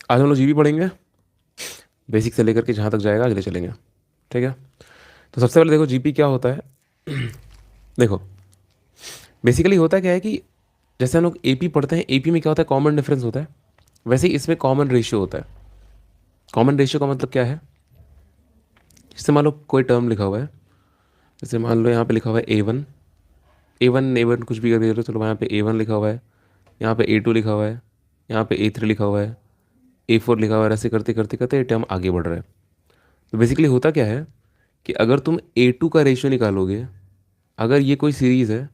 आज हम लोग जीबी पढ़ेंगे, बेसिक से लेकर के जहाँ तक जाएगा अगले चलेंगे। ठीक है, तो सबसे पहले देखो जीपी क्या होता है। देखो बेसिकली होता क्या है कि जैसे हम लोग एपी पढ़ते हैं, एपी में क्या होता है, कॉमन डिफरेंस होता है। वैसे ही इसमें कॉमन रेशियो होता है। कॉमन रेशियो का मतलब क्या है, जैसे मान लो कोई टर्म लिखा हुआ है, जैसे मान लो यहाँ पे लिखा हुआ है ए वन ए वन कुछ भी करके दे, चलो यहाँ पे ए लिखा हुआ है, यहाँ पे ए लिखा हुआ है, यहाँ पे ए लिखा हुआ है, ए लिखा हुआ है, ऐसे करते करते करते ये टर्म आगे बढ़ रहा है। तो बेसिकली होता क्या है कि अगर तुम ए का रेशियो निकालोगे, अगर ये कोई सीरीज़ है,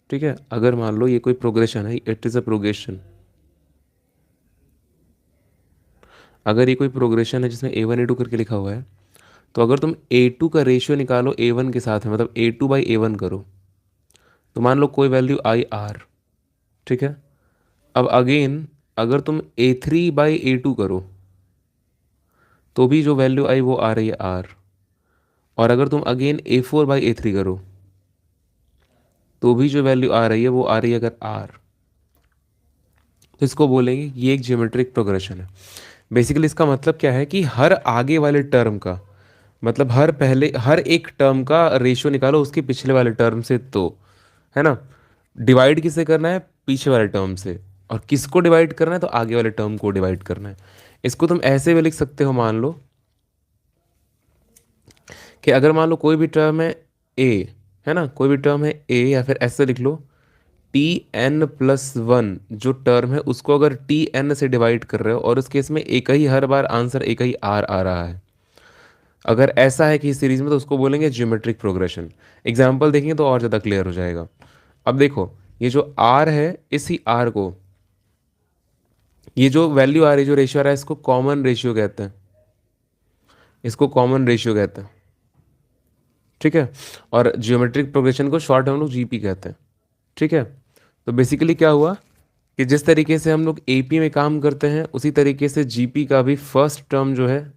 ठीक है, अगर मान लो ये कोई प्रोग्रेशन है, इट इज़ अ प्रोग्रेशन, अगर ये कोई प्रोग्रेशन है जिसमें ए टू करके लिखा हुआ है, तो अगर तुम ए का रेशियो निकालो ए के साथ में, मतलब ए2/ए करो, तो मान लो कोई वैल्यू आई आर, ठीक है। अब अगेन अगर तुम ए3/ए2 करो, तो भी जो वैल्यू आई वो आ रही है आर। और अगर तुम अगेन ए4/ए3 करो, तो भी जो वैल्यू आ रही है वो आ रही है अगर आर। तो इसको बोलेंगे ये एक ज्योमेट्रिक प्रोग्रेशन है। बेसिकली इसका मतलब क्या है कि हर आगे वाले टर्म का, मतलब हर एक टर्म का रेशियो निकालो उसके पिछले वाले टर्म से, तो है ना, डिवाइड किससे करना है, पीछे वाले टर्म से। और किसको डिवाइड करना है, तो आगे वाले टर्म को डिवाइड करना है। इसको तुम ऐसे भी लिख सकते हो, मान लो कि अगर मान लो कोई भी टर्म है ए, है ना, कोई भी टर्म है ए, या फिर ऐसे लिख लो Tn+1, जो टर्म है उसको अगर Tn से डिवाइड कर रहे हो, और उस केस में एक ही, हर बार आंसर एक ही आर आ रहा है, अगर ऐसा है कि इस सीरीज में, तो उसको बोलेंगे ज्योमेट्रिक प्रोग्रेशन। एग्जाम्पल देखेंगे तो और ज़्यादा क्लियर हो जाएगा। अब देखो ये जो आर है, इसी आर को, ये जो वैल्यू आ रही है, जो रेशियो आ रहा है, इसको कॉमन रेशियो कहते हैं, इसको कॉमन रेशियो कहते हैं। ठीक है, और ज्योमेट्रिक प्रोग्रेशन को शॉर्ट हम लोग जीपी कहते हैं। ठीक है, तो बेसिकली क्या हुआ कि जिस तरीके से हम लोग एपी में काम करते हैं, उसी तरीके से जीपी का भी फर्स्ट टर्म जो है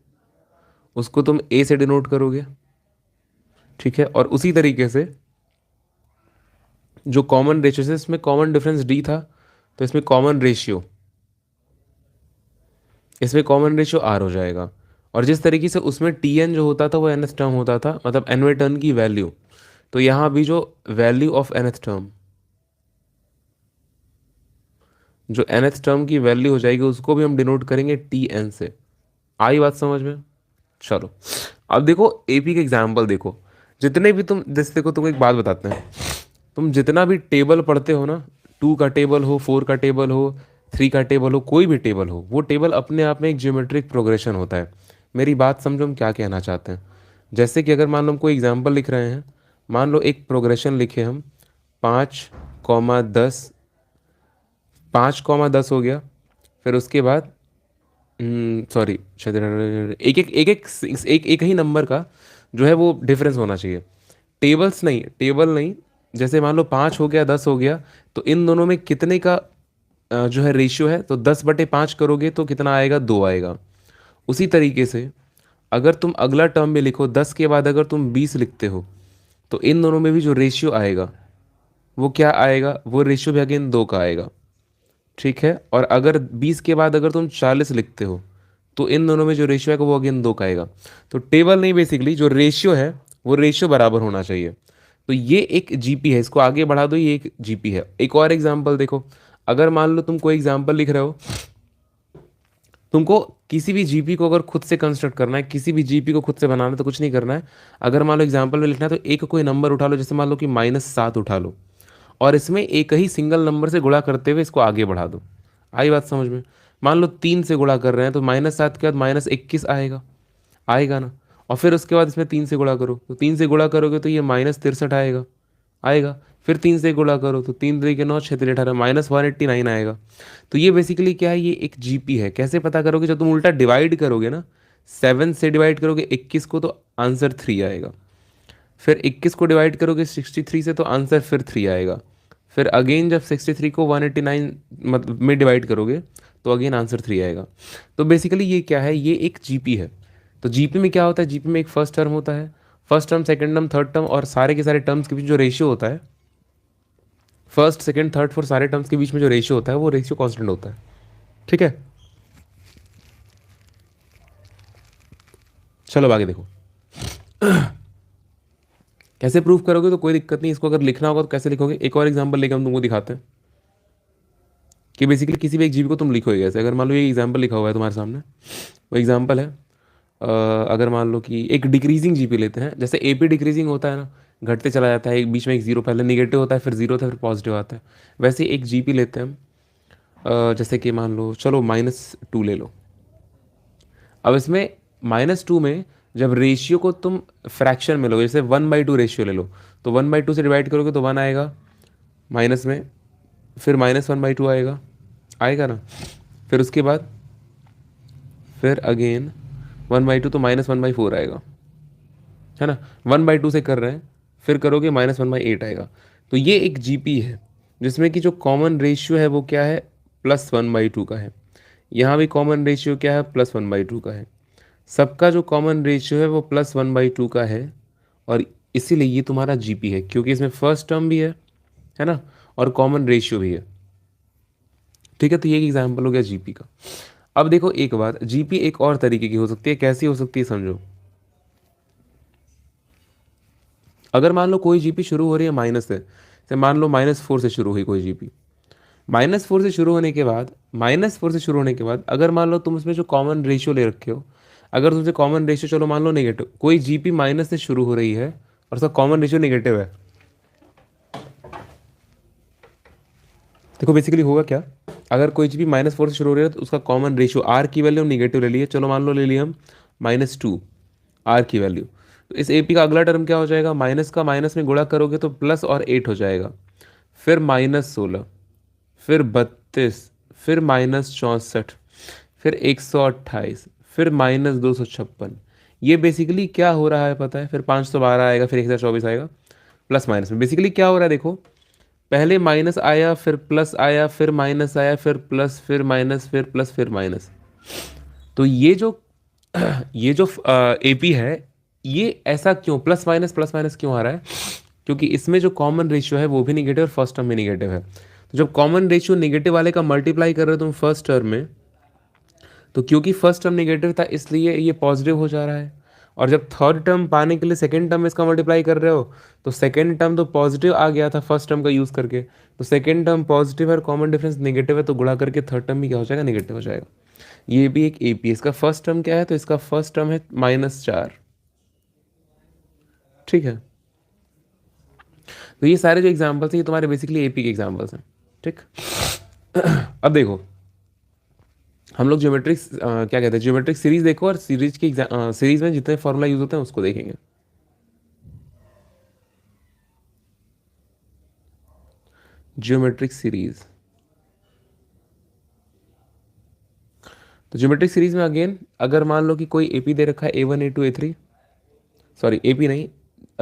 उसको तुम ए से डिनोट करोगे। ठीक है, और उसी तरीके से जो कॉमन रेशियो है, इसमें कॉमन डिफरेंस डी था, तो इसमें कॉमन रेशियो आर हो जाएगा। और जिस तरीके से उसमें टी एन जो होता था वो एनथ टर्म होता था, मतलब एनवे टर्म की वैल्यू, तो यहाँ भी जो वैल्यू ऑफ एनथ टर्म, जो nth टर्म की वैल्यू हो जाएगी, उसको भी हम डिनोट करेंगे टी एन से। आई बात समझ में? चलो अब देखो एपी के एग्जाम्पल देखो, जितने भी तुम, जैसे देखो तुमको एक बात बताते हैं, तुम जितना भी टेबल पढ़ते हो ना, 2 का टेबल हो, 4 का टेबल हो, 3 का टेबल हो, कोई भी टेबल हो, वो टेबल अपने आप में एक ज्योमेट्रिक प्रोग्रेशन होता है। मेरी बात समझो हम क्या कहना चाहते हैं। जैसे कि अगर मान लो हम कोई एग्जाम्पल लिख रहे हैं, मान लो एक प्रोग्रेशन लिखे हम, 5,10, 5,10 हो गया, फिर उसके बाद सॉरी शायद एक ही नंबर का जो है वो डिफरेंस होना चाहिए, टेबल नहीं। जैसे मान लो 5 हो गया, 10 हो गया, तो इन दोनों में कितने का जो है रेशियो है, तो 10/5 करोगे तो कितना आएगा, 2 आएगा। उसी तरीके से अगर तुम अगला टर्म में लिखो, 10 के बाद अगर तुम 20 लिखते हो, तो इन दोनों में भी जो रेशियो आएगा वो क्या आएगा, वो रेशियो भी अगेन 2 का आएगा। ठीक है, और अगर 20 के बाद अगर तुम 40 लिखते हो, तो इन दोनों में जो रेशियो है वो अगेन 2 का आएगा। तो टेबल नहीं, बेसिकली जो रेशियो है वो रेशियो बराबर होना चाहिए। तो ये एक जीपी है, इसको आगे बढ़ा दो, ये एक जीपी है। एक और एग्जांपल देखो, अगर मान लो तुम कोई एग्जांपल लिख रहे हो, तुमको किसी भी जीपी को अगर खुद से कंस्ट्रक्ट करना है, किसी भी जीपी को खुद से बनाना है, तो कुछ नहीं करना है। अगर मान लो एग्जांपल में लिखना है, तो एक कोई नंबर उठा लो, जैसे मान लो कि -7 उठा लो, और इसमें एक ही सिंगल नंबर से गुणा करते हुए इसको आगे बढ़ा दो। आई बात समझ में? मान लो 3 से गुणा कर रहे हैं, तो -7 के बाद -21 आएगा, आएगा ना। और फिर उसके बाद इसमें 3 से गुणा करो, तो 3 से गुणा करोगे तो ये -63 आएगा, आएगा। फिर 3 से गुणा करो तो 3 3 के 9, 6 3 18, -189 आएगा। तो ये बेसिकली क्या है, ये एक जीपी है। कैसे पता करोगे, जब तुम उल्टा डिवाइड करोगे ना, 7 से डिवाइड करोगे 21 को, तो आंसर 3 आएगा। फिर 21 को डिवाइड करोगे 63 से, तो आंसर फिर 3 आएगा। फिर अगेन जब 63 को 189 मतलब में डिवाइड करोगे, तो अगेन आंसर 3 आएगा। तो बेसिकली ये क्या है, ये एक जीपी है। तो जीपी में क्या होता है, जीपी में एक फर्स्ट टर्म होता है, first term, second term, third term, और सारे के सारे टर्म्स के बीच जो रेशियो होता है, फर्स्ट सेकंड थर्ड फोर्थ सारे टर्म्स के बीच में जो रेशियो होता है, वो रेशियो कांस्टेंट होता है। ठीक है, चलो अब आगे देखो। कैसे प्रूव करोगे तो कोई दिक्कत नहीं, इसको अगर लिखना होगा तो कैसे लिखोगे, एक और एग्जांपल लेके हम तुमको दिखाते हैं कि बेसिकली किसी भी एक जीबी को तुम लिखोगे कैसे। अगर मान लो ये एग्जांपल लिखा हुआ है तुम्हारे सामने, वो एग्जांपल है अगर मान लो कि एक डिक्रीजिंग जीपी लेते हैं, जैसे एपी डिक्रीजिंग होता है ना, घटते चला जाता है, एक बीच में एक जीरो, पहले निगेटिव होता है फिर जीरो होता है फिर पॉजिटिव आता है, वैसे एक जीपी लेते हैं हम। जैसे कि मान लो चलो -2 ले लो। अब इसमें -2 में जब रेशियो को तुम फ्रैक्शन में लोगे, जैसे 1/2 रेशियो ले लो, तो 1/2 से डिवाइड करोगे तो 1 आएगा माइनस में, फिर -1/2 आएगा, आएगा ना, फिर उसके बाद फिर अगेन 1/2 तो -1/4 आएगा, है ना। 1/2 से कर रहे हैं, फिर करोगे -1/8 आएगा। तो ये एक जीपी है जिसमें कि जो कॉमन रेशियो है वो क्या है, +1/2 का है। यहाँ भी कॉमन रेशियो क्या है, +1/2 का है। सबका जो कॉमन रेशियो है वो +1/2 का है, और इसीलिए ये तुम्हारा जीपी है, क्योंकि इसमें फर्स्ट टर्म भी है ना, और कॉमन रेशियो भी है। ठीक है, तो ये एक एग्जाम्पल हो गया जीपी का। अब देखो एक बात, जीपी एक और तरीके की हो सकती है, कैसी हो सकती है समझो। अगर मान लो कोई जीपी शुरू हो रही है माइनस से मान लो -4 से शुरू हुई कोई जीपी, -4 से शुरू होने के बाद, -4 से शुरू होने के बाद अगर मान लो तुम उसमें जो कॉमन रेशियो ले रखे हो, अगर तुमसे कॉमन रेशियो चलो मान लो नेगेटिव, कोई जीपी माइनस से शुरू हो रही है और उसका कॉमन रेशियो नेगेटिव है, देखो बेसिकली होगा क्या। अगर कोई जीपी -4 से शुरू हो रही है तो उसका कॉमन रेशियो आर की वैल्यू हम निगेटिव ले लिए, चलो मान लो ले लिए हम -2 आर की वैल्यू, तो इस एपी का अगला टर्म क्या हो जाएगा, माइनस का माइनस में गुणा करोगे तो प्लस और 8 हो जाएगा, फिर -16, फिर 32, फिर -64, फिर 128, फिर -256। ये बेसिकली क्या हो रहा है पता है, फिर 512 आएगा, फिर 1024 आएगा, प्लस माइनस में बेसिकली क्या हो रहा है देखो, पहले माइनस आया फिर प्लस आया फिर माइनस आया फिर प्लस फिर माइनस फिर प्लस फिर माइनस। तो ये जो ये जो एपी है, ये ऐसा क्यों प्लस माइनस क्यों आ रहा है, क्योंकि इसमें जो कॉमन रेशियो है वो भी निगेटिव और फर्स्ट टर्म में निगेटिव है। तो जब कॉमन रेशियो निगेटिव वाले का मल्टीप्लाई कर रहे हो तुम फर्स्ट टर्म में, तो क्योंकि फर्स्ट टर्म निगेटिव था इसलिए ये पॉजिटिव हो जा रहा है, और जब थर्ड टर्म पाने के लिए सेकेंड टर्म में इसका मल्टीप्लाई कर रहे हो, तो सेकेंड टर्म तो पॉजिटिव आ गया था फर्स्ट टर्म का यूज़ करके, तो सेकेंड टर्म पॉजिटिव है और कॉमन डिफरेंस नेगेटिव है, तो गुणा करके थर्ड टर्म भी क्या हो जाएगा, नेगेटिव हो जाएगा। ये भी एक एपी, इसका फर्स्ट टर्म क्या है, तो इसका फर्स्ट टर्म है -4। ठीक है, तो ये सारे जो एग्जाम्पल्स हैं ये तुम्हारे बेसिकली एपी के एग्जाम्पल्स हैं। ठीक। अब देखो हम लोग ज्योमेट्रिक क्या कहते हैं, ज्योमेट्रिक सीरीज देखो, और सीरीज की सीरीज में जितने फॉर्मूला यूज होते हैं उसको देखेंगे। ज्योमेट्रिक सीरीज, तो ज्योमेट्रिक सीरीज में अगेन अगर मान लो कि कोई एपी दे रखा है A1 A2 A3, sorry AP नहीं,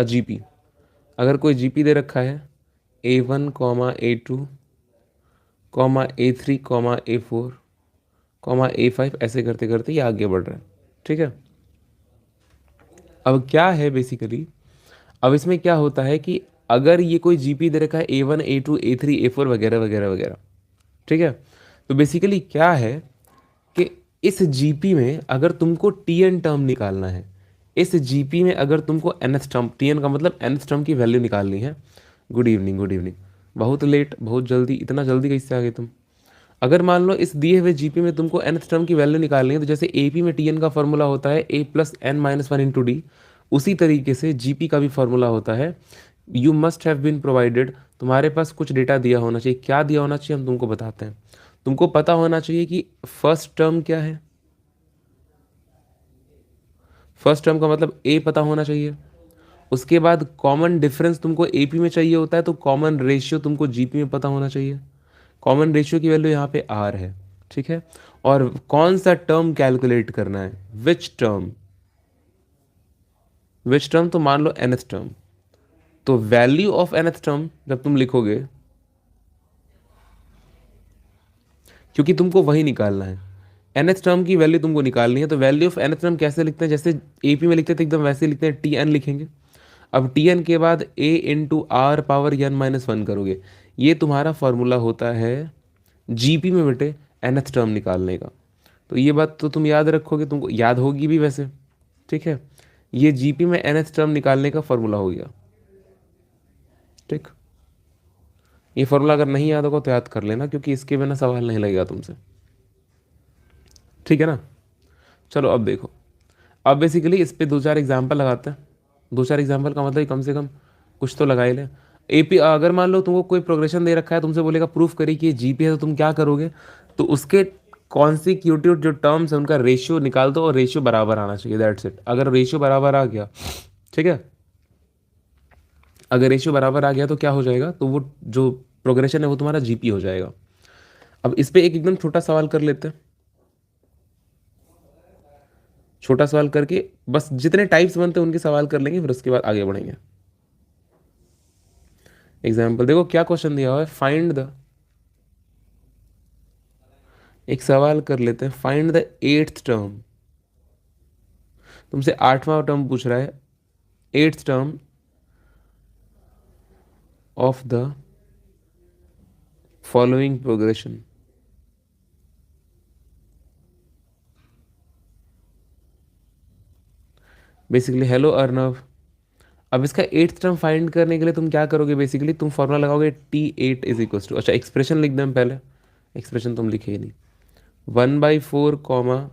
जीपी, अगर कोई जीपी दे रखा है A1 A2 A3 A4 A5, ऐसे करते करते ये आगे बढ़ रहा है। ठीक है, अब क्या है बेसिकली, अब इसमें क्या होता है कि अगर ये कोई जीपी दे रखा है A1 A2 A3 A4 वगैरह वगैरह वगैरह, ठीक है, तो बेसिकली क्या है कि इस जीपी में अगर तुमको टीएन टर्म निकालना है, इस जीपी में अगर तुमको nth टर्म, टीएन का मतलब nth टर्म की वैल्यू निकालनी है। गुड इवनिंग, गुड इवनिंग, बहुत लेट, बहुत जल्दी, इतना जल्दी कैसे आ गए तुम। अगर मान लो इस दिए हुए जीपी में तुमको nth टर्म की वैल्यू निकालनी है, तो जैसे एपी में टीएन का फॉर्मूला होता है A+n-1 इंटू डी, उसी तरीके से जीपी का भी फॉर्मूला होता है। You must have been provided, तुम्हारे पास कुछ डेटा दिया होना चाहिए, क्या दिया होना चाहिए हम तुमको बताते हैं। तुमको पता होना चाहिए कि फर्स्ट टर्म क्या है, फर्स्ट टर्म का मतलब ए पता होना चाहिए। उसके बाद कॉमन डिफरेंस तुमको एपी में चाहिए होता है, तो कॉमन रेशियो तुमको जीपी में पता होना चाहिए। कॉमन रेशियो की वैल्यू यहाँ पे आर है। ठीक है, और कौन सा टर्म कैलकुलेट करना है, विच टर्म, विच टर्म, तो मान लो nth टर्म, तो वैल्यू ऑफ nth टर्म जब तुम लिखोगे, क्योंकि तुमको वही निकालना है, nth टर्म की वैल्यू तुमको निकालनी है, तो वैल्यू ऑफ nth टर्म कैसे लिखते हैं, जैसे एपी में लिखते थे एकदम वैसे ही लिखते हैं, टी एन लिखेंगे। अब टी एन के बाद ए इंटू आर पावर n-1 करोगे, ये तुम्हारा फॉर्मूला होता है जीपी में बेटे nth टर्म निकालने का। तो ये बात तो तुम याद रखोगे, तुमको याद होगी भी वैसे, ठीक है, ये जीपी में nth टर्म निकालने का फॉर्मूला हो गया। ठीक, ये फॉर्मूला अगर नहीं याद होगा तो याद कर लेना, क्योंकि इसके बिना सवाल नहीं लगेगा तुमसे। ठीक है ना। चलो अब देखो, अब बेसिकली इस पे दो चार एग्जाम्पल लगाते हैं। दो चार एग्जाम्पल का मतलब कम से कम कुछ तो लगा ही ले। एपी अगर मान लो तुमको कोई प्रोग्रेशन दे रखा है, तुमसे बोलेगा प्रूफ करिए कि ये जीपी है, तो तुम क्या करोगे? तो उसके कॉन्सिक्यूटिव जो टर्म्स है उनका रेशियो निकाल दो, और रेशियो बराबर आना चाहिए, दैट्स इट। अगर रेशियो बराबर आ गया, ठीक है, अगर रेशियो बराबर आ गया तो क्या हो जाएगा, तो वो जो प्रोग्रेशन है वो तुम्हारा जीपी हो जाएगा। अब इस पे एक एकदम छोटा सवाल कर लेते हैं। छोटा सवाल करके बस जितने टाइप्स बनते हैं उनके सवाल कर लेंगे, फिर उसके बाद आगे बढ़ेंगे। एग्जाम्पल देखो क्या क्वेश्चन दिया हुआ है, फाइंड द, एक सवाल कर लेते हैं, फाइंड द एट्थ टर्म। तुमसे आठवां टर्म पूछ रहा है, eighth term of the following progression. Basically hello Arnav, अब इसका एट्थ टर्म फाइंड करने के लिए तुम क्या करोगे, बेसिकली तुम फॉर्मूला लगाओगे T8 इज इक्वल टू, अच्छा एक्सप्रेशन लिख दें पहले, एक्सप्रेशन तुम लिखे ही नहीं, 1/4 कॉमा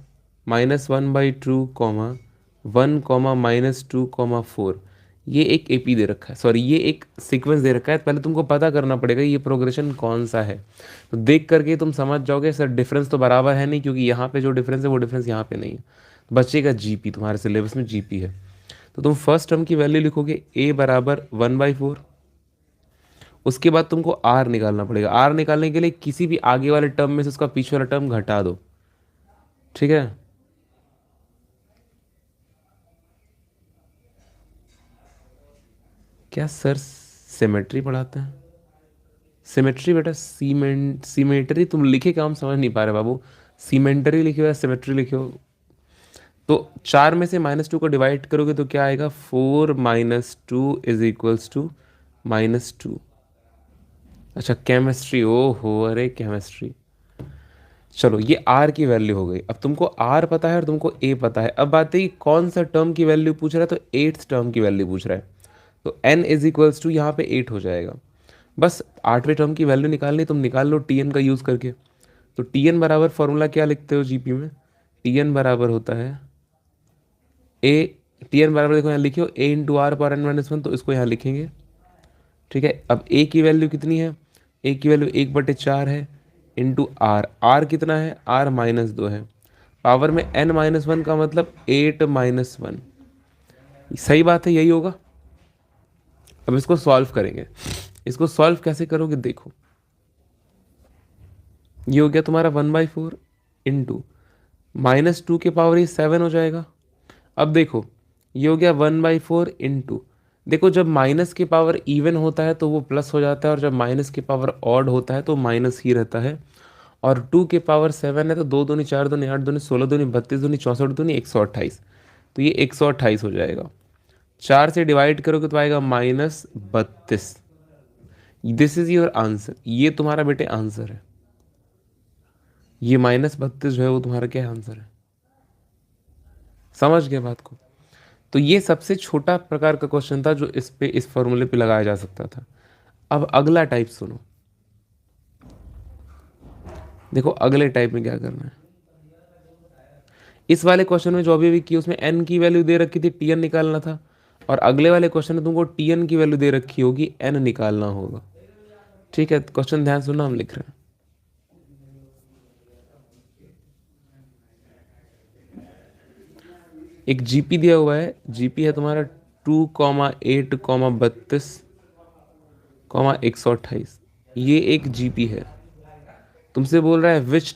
-1/2 कॉमा 1 कॉमा -2 कॉमा 4। ये एक एपी दे रखा है, सॉरी ये एक सीक्वेंस दे रखा है। पहले तुमको पता करना पड़ेगा ये प्रोग्रेशन कौन सा है, तो देख करके तुम समझ जाओगे सर डिफरेंस तो बराबर है नहीं, क्योंकि यहाँ पे जो डिफरेंस है वो डिफरेंस यहाँ पे नहीं है। तो बचेगा जीपी, तुम्हारे सिलेबस में जीपी है। तो तुम फर्स्ट टर्म की वैल्यू लिखोगे a बराबर 1/4। उसके बाद तुमको आर निकालना पड़ेगा। आर निकालने के लिए किसी भी आगे वाले टर्म में से उसका पीछे वाला टर्म घटा दो, ठीक है। क्या सर सिमेट्री पढ़ाते हैं? सिमेट्री बेटा, सीमेट्री तुम लिखे काम समझ नहीं पा रहे बाबू। सीमेंटरी लिखे हो या सिमेट्री लिखे हो? तो 4 में से -2 को डिवाइड करोगे तो क्या आएगा, 4 - 2 इज इक्वल्स टू -2। अच्छा केमिस्ट्री, ओ हो, अरे केमिस्ट्री। चलो ये आर की वैल्यू हो गई। अब तुमको आर पता है और तुमको ए पता है। अब बात है कि कौन सा टर्म की वैल्यू पूछ रहा है, तो एट्थ टर्म की वैल्यू पूछ रहा है। तो एन इज इक्वल्स टू यहाँ पे 8 हो जाएगा। बस आठवें टर्म की वैल्यू निकालनी, तुम निकाल लो टी एन का यूज़ करके। तो टी एन बराबर फॉर्मूला क्या लिखते हो जीपी में, टी एन बराबर होता है ए, टी एन बराबर देखो यहाँ लिखियो a × r⁻n−1, तो इसको यहाँ लिखेंगे, ठीक है। अब ए की वैल्यू कितनी है, ए की वैल्यू 1/4 है, इंटू आर, आर कितना है, आर -2 है। पावर में n-1 का मतलब 8-1, सही बात है, यही होगा। अब इसको सॉल्व करेंगे। इसको सॉल्व कैसे करोगे, देखो ये हो गया तुम्हारा 1/4 इंटू -2 के पावर ये 7 हो जाएगा। अब देखो ये हो गया 1/4 इंटू, देखो जब माइनस के पावर इवन होता है तो वो प्लस हो जाता है, और जब माइनस के पावर ऑड होता है तो माइनस ही रहता है। और 2 के पावर 7 है तो 2 दूनी 4 दूनी 8 दूनी 16 दूनी 32 दूनी 64 दूनी 128, तो ये 128 हो जाएगा। 4 से डिवाइड करोगे तो आएगा -32। दिस इज योर आंसर, ये तुम्हारा बेटे आंसर है। ये -32 जो है वो तुम्हारा क्या आंसर है, समझ गए बात को? तो ये सबसे छोटा प्रकार का क्वेश्चन था जो इस पे, इस फॉर्मूले पे लगाया जा सकता था। अब अगला टाइप सुनो, देखो अगले टाइप में क्या करना है। इस वाले क्वेश्चन में जो अभी भी की उसमें n की वैल्यू दे रखी थी, tn निकालना था। और अगले वाले क्वेश्चन में तुमको tn की वैल्यू दे रखी होगी, n निकालना होगा, ठीक है। क्वेश्चन ध्यान सुनना, हम लिख रहे हैं। एक जीपी दिया हुआ है, जीपी है तुम्हारा 2,8,32,128, ये एक जीपी है। तुमसे बोल रहा है which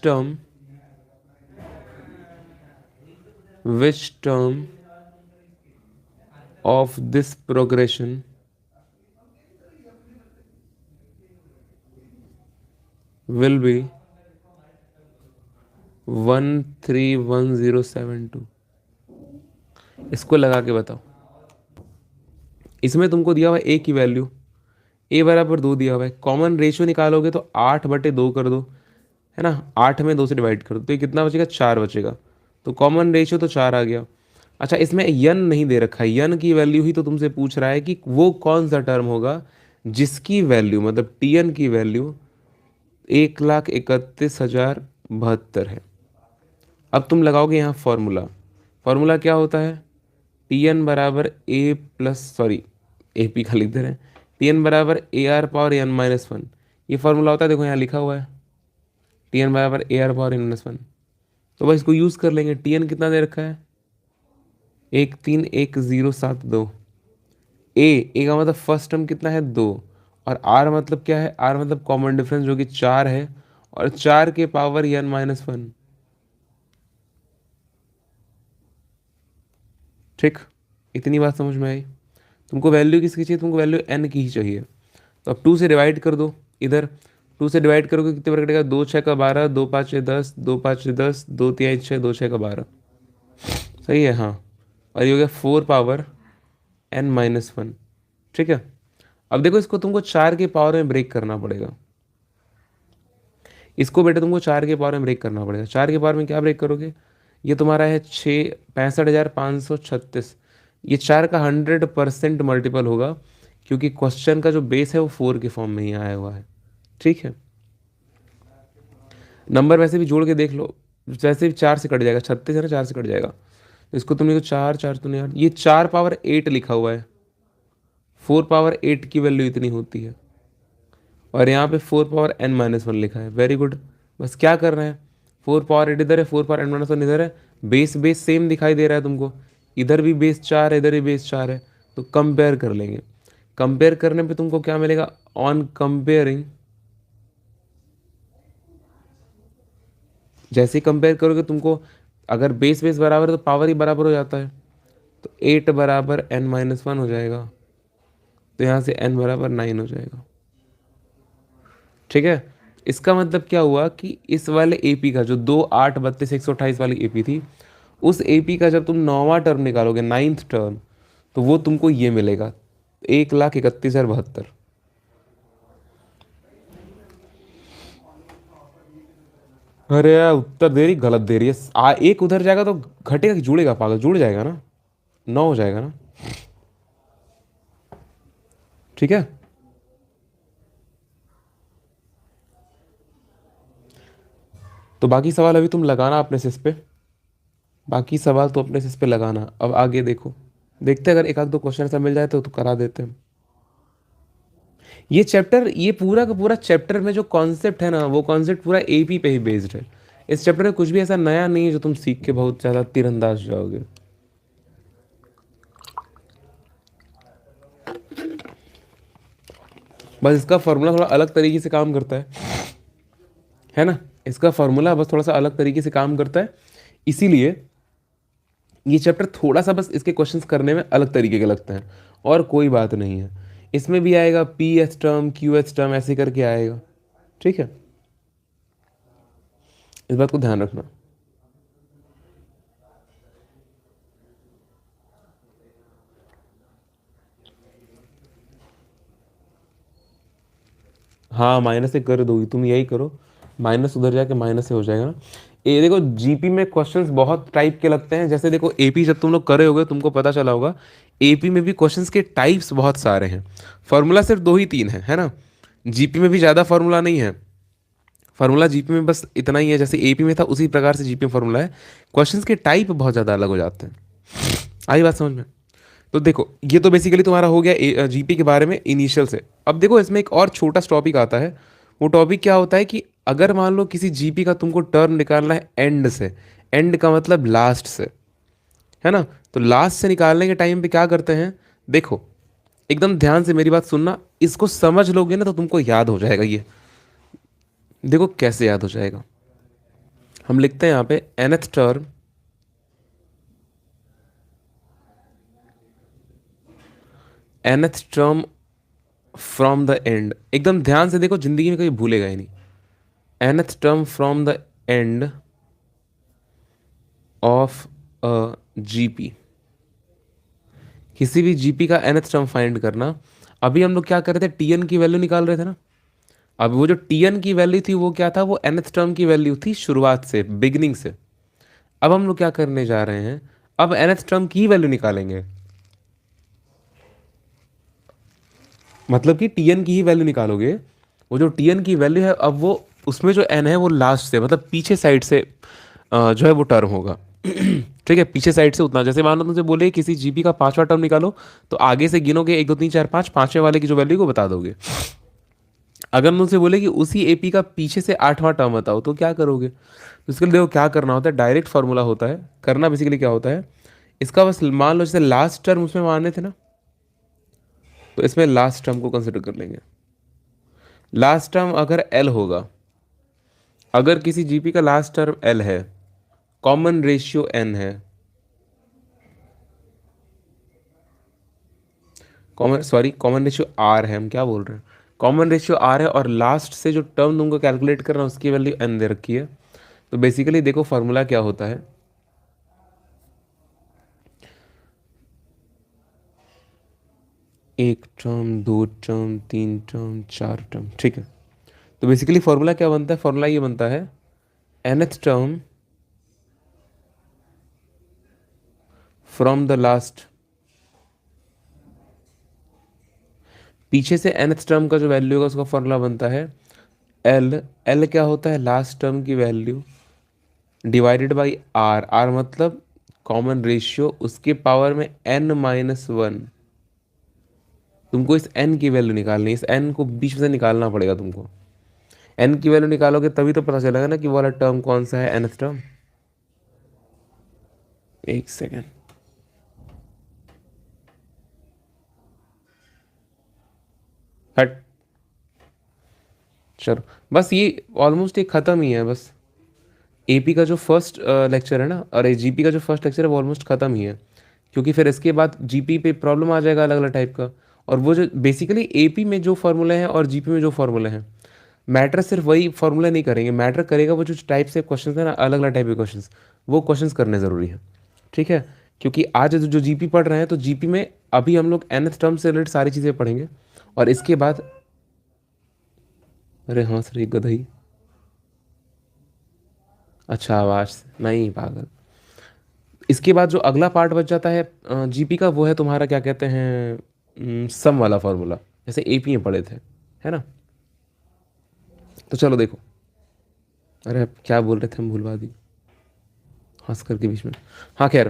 term of this progression will be 131072। इसको लगा के बताओ। इसमें तुमको दिया हुआ है ए की वैल्यू, ए बराबर 2 दिया हुआ है। कॉमन रेशियो निकालोगे तो 8/2 कर दो, है ना, 8 में 2 से डिवाइड कर दो, तो ये कितना बचेगा, 4 बचेगा। तो कॉमन रेशियो तो 4 आ गया। अच्छा, इसमें यन नहीं दे रखा है, यन की वैल्यू ही तो तुमसे पूछ रहा है कि वो कौन सा टर्म होगा जिसकी वैल्यू मतलब टी एन की वैल्यू 1,31,072 है। अब तुम लगाओगे यहाँ फॉर्मूला। फॉर्मूला क्या होता है? टी एन बराबर a plus, sorry a p का लिख दे रहे हैं, टी एन बराबर a r power n minus one. ये फॉर्मूला होता है, देखो यहाँ लिखा हुआ है, टी एन बराबर a r power n minus one. तो बस इसको यूज़ कर लेंगे। टी एन कितना दे रखा है? 1,3,1,0,7,2। ए का मतलब फर्स्ट टर्म कितना है? 2। और आर मतलब क्या है? आर मतलब कॉमन डिफरेंस जो कि 4 है, और 4 के पावर एन माइनस वन। ठीक, इतनी बात समझ में आई? तुमको वैल्यू किसकी चाहिए? तुमको वैल्यू एन की ही चाहिए। तो अब 2 से डिवाइड कर दो इधर। 2 से डिवाइड करोगे कितने बार कटेगा? 2 6 का 12, 2 5 6 10, 2 5 6 10, 2 3 6, 2 6 का 12। सही है, हाँ। और ये हो गया 4 पावर एन माइनस वन। ठीक है। अब देखो, इसको तुमको 4 के पावर में ब्रेक करना पड़ेगा। इसको बेटा तुमको 4 के पावर में ब्रेक करना पड़ेगा। 4 के पावर में क्या ब्रेक करोगे? ये तुम्हारा है 65,536। ये 4 का 100% मल्टीपल होगा, क्योंकि क्वेश्चन का जो बेस है वो 4 के फॉर्म में ही आया हुआ है। ठीक है। नंबर वैसे भी जोड़ के देख लो, वैसे भी 4 से कट जाएगा, 36 है ना, 4 से कट जाएगा। इसको तुमने तो 4 4 तो नहीं, ये 4 पावर 8 लिखा हुआ है। 4 पावर 8 की वैल्यू इतनी होती है, और यहाँ पे 4 पावर n माइनस वन लिखा है। Very good. बस क्या कर रहे हैं, 4 पावर 8 इधर है, 4 पावर n माइनस वन इधर है। बेस बेस सेम दिखाई दे रहा है तुमको, इधर भी बेस 4 है, इधर भी बेस 4 है। तो कंपेयर कर लेंगे। कंपेयर करने पे तुमको क्या मिलेगा? ऑन कंपेयरिंग, जैसे ही कंपेयर करोगे तुमको, अगर बेस बेस बराबर है तो पावर ही बराबर हो जाता है। तो 8 बराबर n माइनस वन हो जाएगा, तो यहाँ से n बराबर 9 हो जाएगा। ठीक है। इसका मतलब क्या हुआ कि इस वाले एपी का जो 2 8 32 128 वाली एपी थी, उस एपी का जब तुम नौवां टर्म निकालोगे, नाइन्थ टर्म, तो वो तुमको ये मिलेगा 1,31,072। अरे यार, उत्तर दे रही गलत दे रही है। एक उधर जाएगा तो घटेगा कि जुड़ेगा? पागल, जुड़ जाएगा ना, 9 हो जाएगा ना। ठीक है। तो बाकी सवाल अभी तुम लगाना अपने सिस पे, बाकी सवाल तो अपने सिस पे लगाना। अब आगे देखो, देखते हैं अगर एक आध दो क्वेश्चन ऐसा मिल जाए तो करा देते हैं। ये चैप्टर, ये पूरा का पूरा चैप्टर में जो कॉन्सेप्ट है ना, वो कॉन्सेप्ट पूरा एपी पे ही बेस्ड है। इस चैप्टर में कुछ भी ऐसा नया नहीं है जो तुम सीख के बहुत ज़्यादा तीरंदाज जाओगे। बस इसका फॉर्मूला थोड़ा अलग तरीके से काम करता है ना। इसका फॉर्मूला बस थोड़ा सा अलग तरीके से काम करता है, इसीलिए ये चैप्टर थोड़ा सा बस इसके क्वेश्चंस करने में अलग तरीके के लगते हैं, और कोई बात नहीं है। इसमें भी आएगा P H term, Q H term, ऐसे करके आएगा। ठीक है, इस बात को ध्यान रखना। हाँ, माइनस से कर दोगी तुम, यही करो। माइनस उधर जाके माइनस से हो जाएगा ना। ये देखो, जीपी में क्वेश्चंस बहुत टाइप के लगते हैं। जैसे देखो, एपी जब तुम लोग करे होगे तुमको पता चला होगा, एपी में भी क्वेश्चंस के टाइप्स बहुत सारे हैं। फॉर्मूला सिर्फ 2 ही 3 है ना। जीपी में भी ज़्यादा फार्मूला नहीं है। फार्मूला जीपी में बस इतना ही है, जैसे एपी में था उसी प्रकार से जीपी में फार्मूला है। क्वेश्चंस के टाइप बहुत ज़्यादा अलग हो जाते हैं। आई बात समझ में? तो देखो, ये तो बेसिकली तुम्हारा हो गया जीपी के बारे में इनिशियल से। अब देखो, इसमें एक और छोटा सा टॉपिक आता है। वो टॉपिक क्या होता है कि अगर मान लो किसी जीपी का तुमको टर्म निकालना है एंड से, एंड का मतलब लास्ट से, है ना। तो लास्ट से निकालने के टाइम पे क्या करते हैं, देखो एकदम ध्यान से मेरी बात सुनना, इसको समझ लोगे ना तो तुमको याद हो जाएगा ये। देखो कैसे याद हो जाएगा। हम लिखते हैं यहाँ पे nth term, nth term from the end. एकदम ध्यान से देखो, जिंदगी में कभी भूलेगा ही नहीं। nth term from the end of a GP. किसी भी जीपी का nth टर्म फाइंड करना। अभी हम लोग क्या कर रहे थे, टीएन की वैल्यू निकाल रहे थे ना। अब वो जो टीएन की वैल्यू थी वो क्या था, वो nth टर्म की वैल्यू थी शुरुआत से, बिगिनिंग से। अब हम लोग क्या करने जा रहे हैं, अब nth टर्म की वैल्यू निकालेंगे, मतलब कि tn की ही वैल्यू निकालोगे। वो जो tn की वैल्यू है, अब वो उसमें जो n है वो लास्ट से मतलब पीछे साइड से जो है वो टर्म होगा। ठीक है, पीछे साइड से उतना, जैसे मान लो तुमसे बोले किसी जीपी का पांचवा टर्म निकालो, तो आगे से गिनोगे एक दो तीन चार पाँच, पांचवें वाले की जो वैल्यू को बता दोगे। अगर मुझसे बोले कि उसी एपी का पीछे से आठवां टर्म बताओ, तो क्या करोगे? तो इसके लिए देखो क्या करना होता है, डायरेक्ट फार्मूला होता है। करना बेसिकली क्या होता है, इसका बस मान लो जैसे लास्ट टर्म उसमें मानने थे ना, तो इसमें लास्ट टर्म को कंसिडर कर लेंगे। लास्ट टर्म अगर एल होगा, अगर किसी जीपी का लास्ट टर्म एल है, कॉमन रेशियो एन है, कॉमन रेशियो आर है, हम क्या बोल रहे हैं, कॉमन रेशियो आर है, और लास्ट से जो टर्म तुमको कैलकुलेट करना है उसकी वैल्यू एन दे रखी है। तो बेसिकली देखो फॉर्मूला क्या होता है, एक टर्म, दो टर्म, तीन टर्म, चार टर्म, ठीक है। तो बेसिकली फॉर्मूला क्या बनता है, फॉर्मूला ये बनता है nth term from the last, पीछे से nth टर्म का जो वैल्यू होगा उसका फॉर्मूला बनता है एल। एल क्या होता है, लास्ट टर्म की value divided by r, r मतलब कॉमन रेशियो, उसके पावर में n-1। तुमको इस n की वैल्यू निकालनी है, इस n को बीच में से निकालना पड़ेगा तुमको। n की वैल्यू निकालोगे तभी तो पता चलेगा ना कि वो वाला टर्म कौन सा है, nth टर्म। एक सेकेंड, हट, चलो बस ये ऑलमोस्ट एक ख़त्म ही है बस। एपी का जो फर्स्ट लेक्चर है ना, और जीपी का जो फर्स्ट लेक्चर है वो ऑलमोस्ट ख़त्म ही है, क्योंकि फिर इसके बाद जीपी पे प्रॉब्लम आ जाएगा अलग अलग टाइप का। और वो जो बेसिकली एपी में जो फॉर्मूले हैं और जीपी में जो फॉर्मूले हैं, मैटर सिर्फ वही फॉर्मूला नहीं करेंगे, मैटर करेगा वो जो टाइप से क्वेश्चन है ना, अलग अलग टाइप के क्वेश्चन, वो क्वेश्चन करने ज़रूरी है। ठीक है, क्योंकि आज जो जीपी पढ़ रहे हैं तो जीपी में अभी हम लोग nth टर्म से रिलेटेड सारी चीज़ें पढ़ेंगे, और इसके बाद, अरे हाँ सर ये गधई, अच्छा आवाज़ नहीं पागल। इसके बाद जो अगला पार्ट बच जाता है जीपी का, वो है तुम्हारा क्या कहते हैं, सम वाला फॉर्मूला, जैसे एपी में पढ़े थे, है ना। तो चलो देखो, अरे अब क्या बोल रहे थे हम, भूलवा दी हंस करके बीच में। हाँ खैर,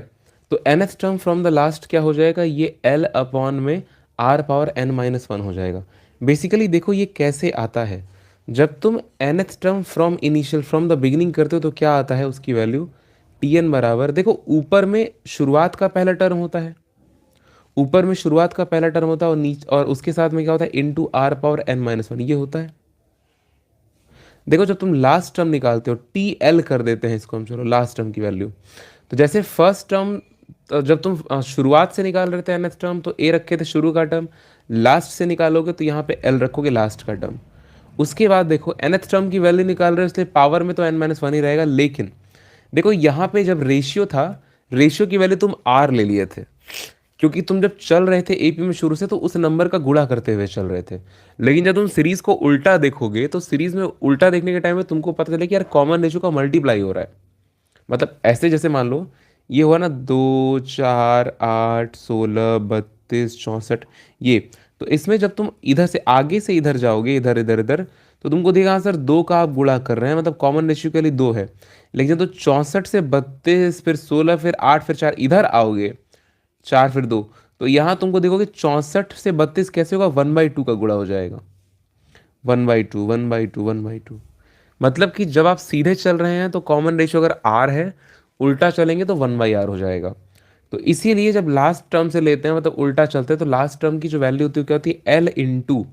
तो nth term from the last क्या हो जाएगा, ये l अपॉन में r पावर n-1 हो जाएगा। बेसिकली देखो ये कैसे आता है, जब तुम nth term from initial from the beginning करते हो तो क्या आता है उसकी वैल्यू, tn बराबर, देखो ऊपर में शुरुआत का पहला टर्म होता है, ऊपर में शुरुआत का पहला टर्म होता है, और नीचे और उसके साथ में क्या होता है, इनटू r पावर n-1, ये होता है। देखो जब तुम लास्ट टर्म निकालते हो, टी एल कर देते हैं इसको हम, चलो लास्ट टर्म की वैल्यू। तो जैसे फर्स्ट टर्म, जब तुम शुरुआत से निकाल रहे थे nth टर्म, तो ए रखे थे शुरू का टर्म, लास्ट से निकालोगे तो यहाँ पे एल रखोगे लास्ट का टर्म। उसके बाद देखो nth टर्म की वैल्यू निकाल रहे हो, इसलिए पावर में तो n-1 ही रहेगा, लेकिन देखो यहाँ पे जब रेशियो था, रेशियो की वैल्यू तुम आर ले लिए थे, क्योंकि तुम जब चल रहे थे एपी में शुरू से तो उस नंबर का गुणा करते हुए चल रहे थे। लेकिन जब तुम सीरीज को उल्टा देखोगे, तो सीरीज में उल्टा देखने के टाइम में तुमको पता चले कि यार कॉमन रेशियो का मल्टीप्लाई हो रहा है। मतलब ऐसे जैसे मान लो ये हुआ ना, 2, 4, 8, 16, 32, 64, ये, तो इसमें जब तुम इधर से आगे से इधर जाओगे, इधर इधर इधर, तो तुमको देखा सर दो का आप गुणा कर रहे हैं, मतलब कॉमन रेशियो के लिए दो है। लेकिन जब तो 64 से 32, फिर 16, फिर 8, फिर 4 इधर आओगे, 4 फिर 2, तो यहाँ तुमको देखोगे 64 से 32 कैसे होगा, 1/2 का गुणा हो जाएगा, 1/2, 1/2, 1/2। मतलब कि जब आप सीधे चल रहे हैं तो कॉमन रेशियो अगर आर है, उल्टा चलेंगे तो 1/r हो जाएगा। तो इसीलिए जब लास्ट टर्म से लेते हैं, मतलब उल्टा चलते हैं, तो लास्ट टर्म की जो वैल्यू होती है क्या होती है, एल इंटू,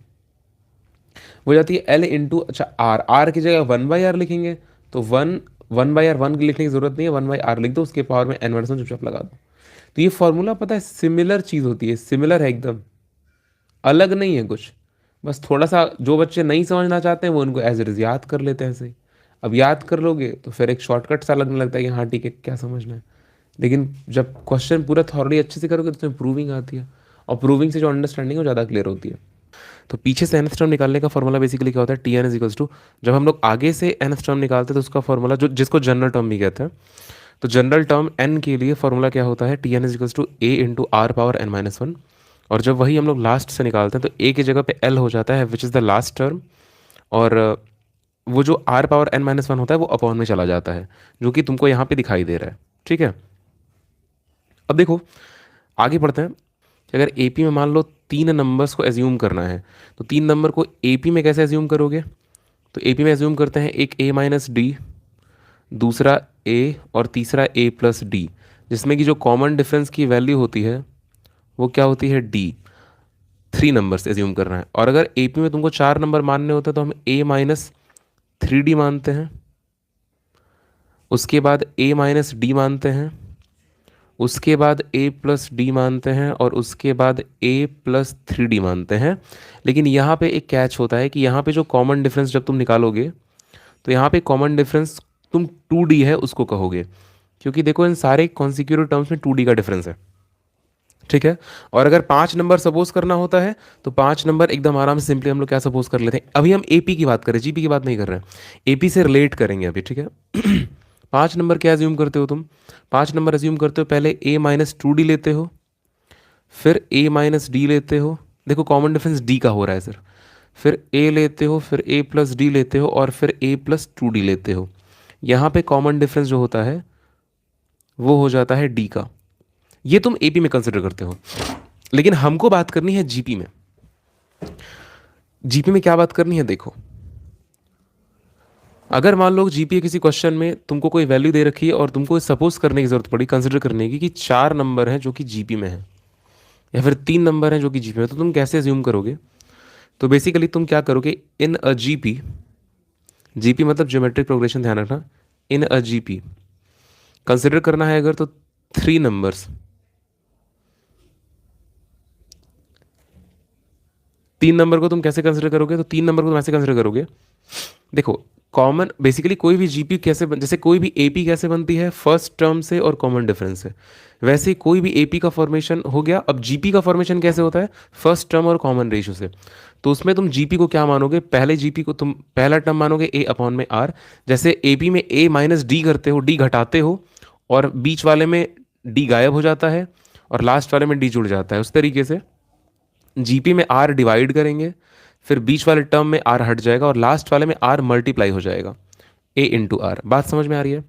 हो जाती है एल इंटू, अच्छा आर, आर की जगह 1/r लिखेंगे, तो 1/r, 1 लिखने की जरूरत नहीं है, 1/r लिख दो, उसके पावर में n वर्स में चुपचाप लगा दो। तो ये फॉर्मूला पता है सिमिलर चीज़ होती है, सिमिलर है एकदम, अलग नहीं है कुछ। बस थोड़ा सा जो बच्चे नहीं समझना चाहते हैं वो उनको एज इट इज़ याद कर लेते हैं ऐसे ही। अब याद कर लोगे तो फिर एक शॉर्टकट सा लगने लगता है कि हाँ ठीक है क्या समझना है। लेकिन जब क्वेश्चन पूरा थॉरली अच्छे से करोगे तो उसमें प्रूविंग आती है, और प्रूविंग से जो अंडरस्टैंडिंग है वो ज़्यादा क्लियर होती है। तो पीछे से nth टर्म निकालने का फॉर्मूला बेसिकली क्या होता है, t n is equals to, जब हम लोग आगे से nth टर्म निकालते हैं तो उसका फॉर्मूला जो जिसको जनरल टर्म भी कहते हैं, तो जनरल टर्म n के लिए फॉर्मूला क्या होता है, t n is equals to a into r power n minus one. और जब वही हम लोग लास्ट से निकालते हैं तो a की जगह पे l हो जाता है which is the last term. और वो जो r power n minus one होता है वो अपॉन में चला जाता है, जो कि तुमको यहाँ पे दिखाई दे रहा है। ठीक है, अब देखो आगे बढ़ते हैं कि अगर एपी में मान लो तीन नंबर्स को एज्यूम करना है, तो तीन नंबर को एपी में कैसे एज्यूम करोगे? तो एपी में एज्यूम करते हैं एक ए माइनस डी, दूसरा ए और तीसरा ए प्लस डी, जिसमें कि जो कॉमन डिफरेंस की वैल्यू होती है वो क्या होती है, डी। थ्री नंबर्स एज्यूम करना है। और अगर एपी में तुमको चार नंबर मानने होते हैं तो हम ए माइनस थ्री डी मानते हैं, उसके बाद ए माइनस डी मानते हैं, उसके बाद ए प्लस डी मानते हैं, और उसके बाद ए प्लस थ्री डी मानते हैं। लेकिन यहाँ पे एक कैच होता है कि यहाँ पे जो कॉमन डिफरेंस जब तुम निकालोगे तो यहाँ पे कॉमन डिफरेंस तुम टू डी है उसको कहोगे, क्योंकि देखो इन सारे कॉन्सिक्यूटिव टर्म्स में टू डी का डिफरेंस है। ठीक है, और अगर पांच नंबर सपोज करना होता है तो पांच नंबर एकदम आराम से सिंपली हम लोग क्या सपोज कर लेते हैं, अभी हम एपी की बात करें, जीपी की बात नहीं कर रहे हैं, एपी से रिलेट करेंगे अभी। ठीक है पांच नंबर क्या एज्यूम करते हो तुम? पांच नंबर एज्यूम करते हो, पहले ए माइनस टू डी लेते हो, फिर ए माइनस डी लेते हो, देखो कॉमन डिफरेंस डी का हो रहा है सर, फिर ए लेते हो, फिर ए प्लस डी लेते हो, और फिर ए प्लस टू डी लेते हो। यहाँ पे कॉमन डिफरेंस जो होता है वो हो जाता है डी का। ये तुम एपी में कंसिडर करते हो, लेकिन हमको बात करनी है जीपी में। जीपी में क्या बात करनी है, देखो अगर मान लो जीपी किसी क्वेश्चन में तुमको कोई वैल्यू दे रखी है और तुमको सपोज करने की जरूरत पड़ी, कंसिडर करने की कि चार नंबर हैं जो कि जीपी में है, या फिर तीन नंबर हैं जो कि जीपी में है, तो तुम कैसे एज्यूम करोगे? तो बेसिकली तुम क्या करोगे, इन अ जीपी, जीपी मतलब ज्योमेट्रिक प्रोग्रेशन, ध्यान रखना, इन अ जीपी कंसिडर करना है अगर तो थ्री नंबर्स, तीन नंबर को तुम कैसे कंसिडर करोगे? तो तीन नंबर को तुम ऐसे कंसिडर करोगे, देखो कॉमन बेसिकली कोई भी जीपी जैसे कोई भी एपी कैसे बनती है, फर्स्ट टर्म से और कॉमन डिफरेंस से, वैसे ही कोई भी एपी का फॉर्मेशन हो गया। अब जीपी का फॉर्मेशन कैसे होता है, फर्स्ट टर्म और कॉमन रेशियो से। तो उसमें तुम जीपी को क्या मानोगे, पहले जीपी को तुम पहला टर्म मानोगे ए अपॉन में आर, जैसे एपी में ए माइनस डी करते हो, डी घटाते हो, और बीच वाले में डी गायब हो जाता है और लास्ट वाले में डी जुड़ जाता है, उस तरीके से जीपी में आर डिवाइड करेंगे, फिर बीच वाले टर्म में आर हट जाएगा और लास्ट वाले में आर मल्टीप्लाई हो जाएगा, ए इंटू आर। बात समझ में आ रही है?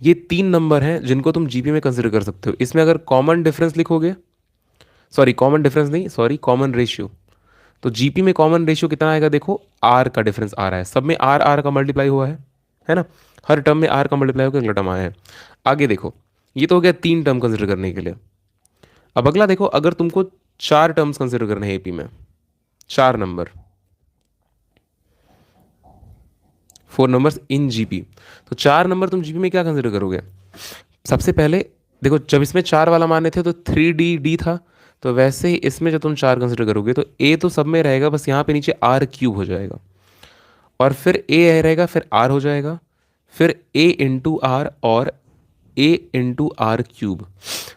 ये तीन नंबर हैं जिनको तुम जीपी में कंसिडर कर सकते हो। इसमें अगर कॉमन डिफरेंस लिखोगे, सॉरी कॉमन डिफरेंस नहीं, सॉरी कॉमन रेशियो, तो जीपी में कॉमन रेशियो कितना आएगा, देखो आर का डिफरेंस आ रहा है, सब में आर आर का मल्टीप्लाई हुआ है ना, हर टर्म में आर का मल्टीप्लाई होकर अगला टर्म आया है। आगे देखो, ये तो हो गया तीन टर्म कंसिडर करने के लिए। अब अगला देखो, अगर तुमको चार टर्म्स कंसिडर करने हैं एपी में, चार number, four numbers in GP, तो चार नंबर तुम जीपी में क्या कंसिडर करोगे? सबसे पहले देखो, जब इसमें चार वाला माने थे तो थ्री डी डी था, तो वैसे ही इसमें जब तुम चार कंसिडर करोगे तो ए तो सब में रहेगा, बस यहाँ पे नीचे आर क्यूब हो जाएगा, और फिर ए रहेगा, फिर आर हो जाएगा, फिर ए इंटू आर और ए इंटू आर क्यूब।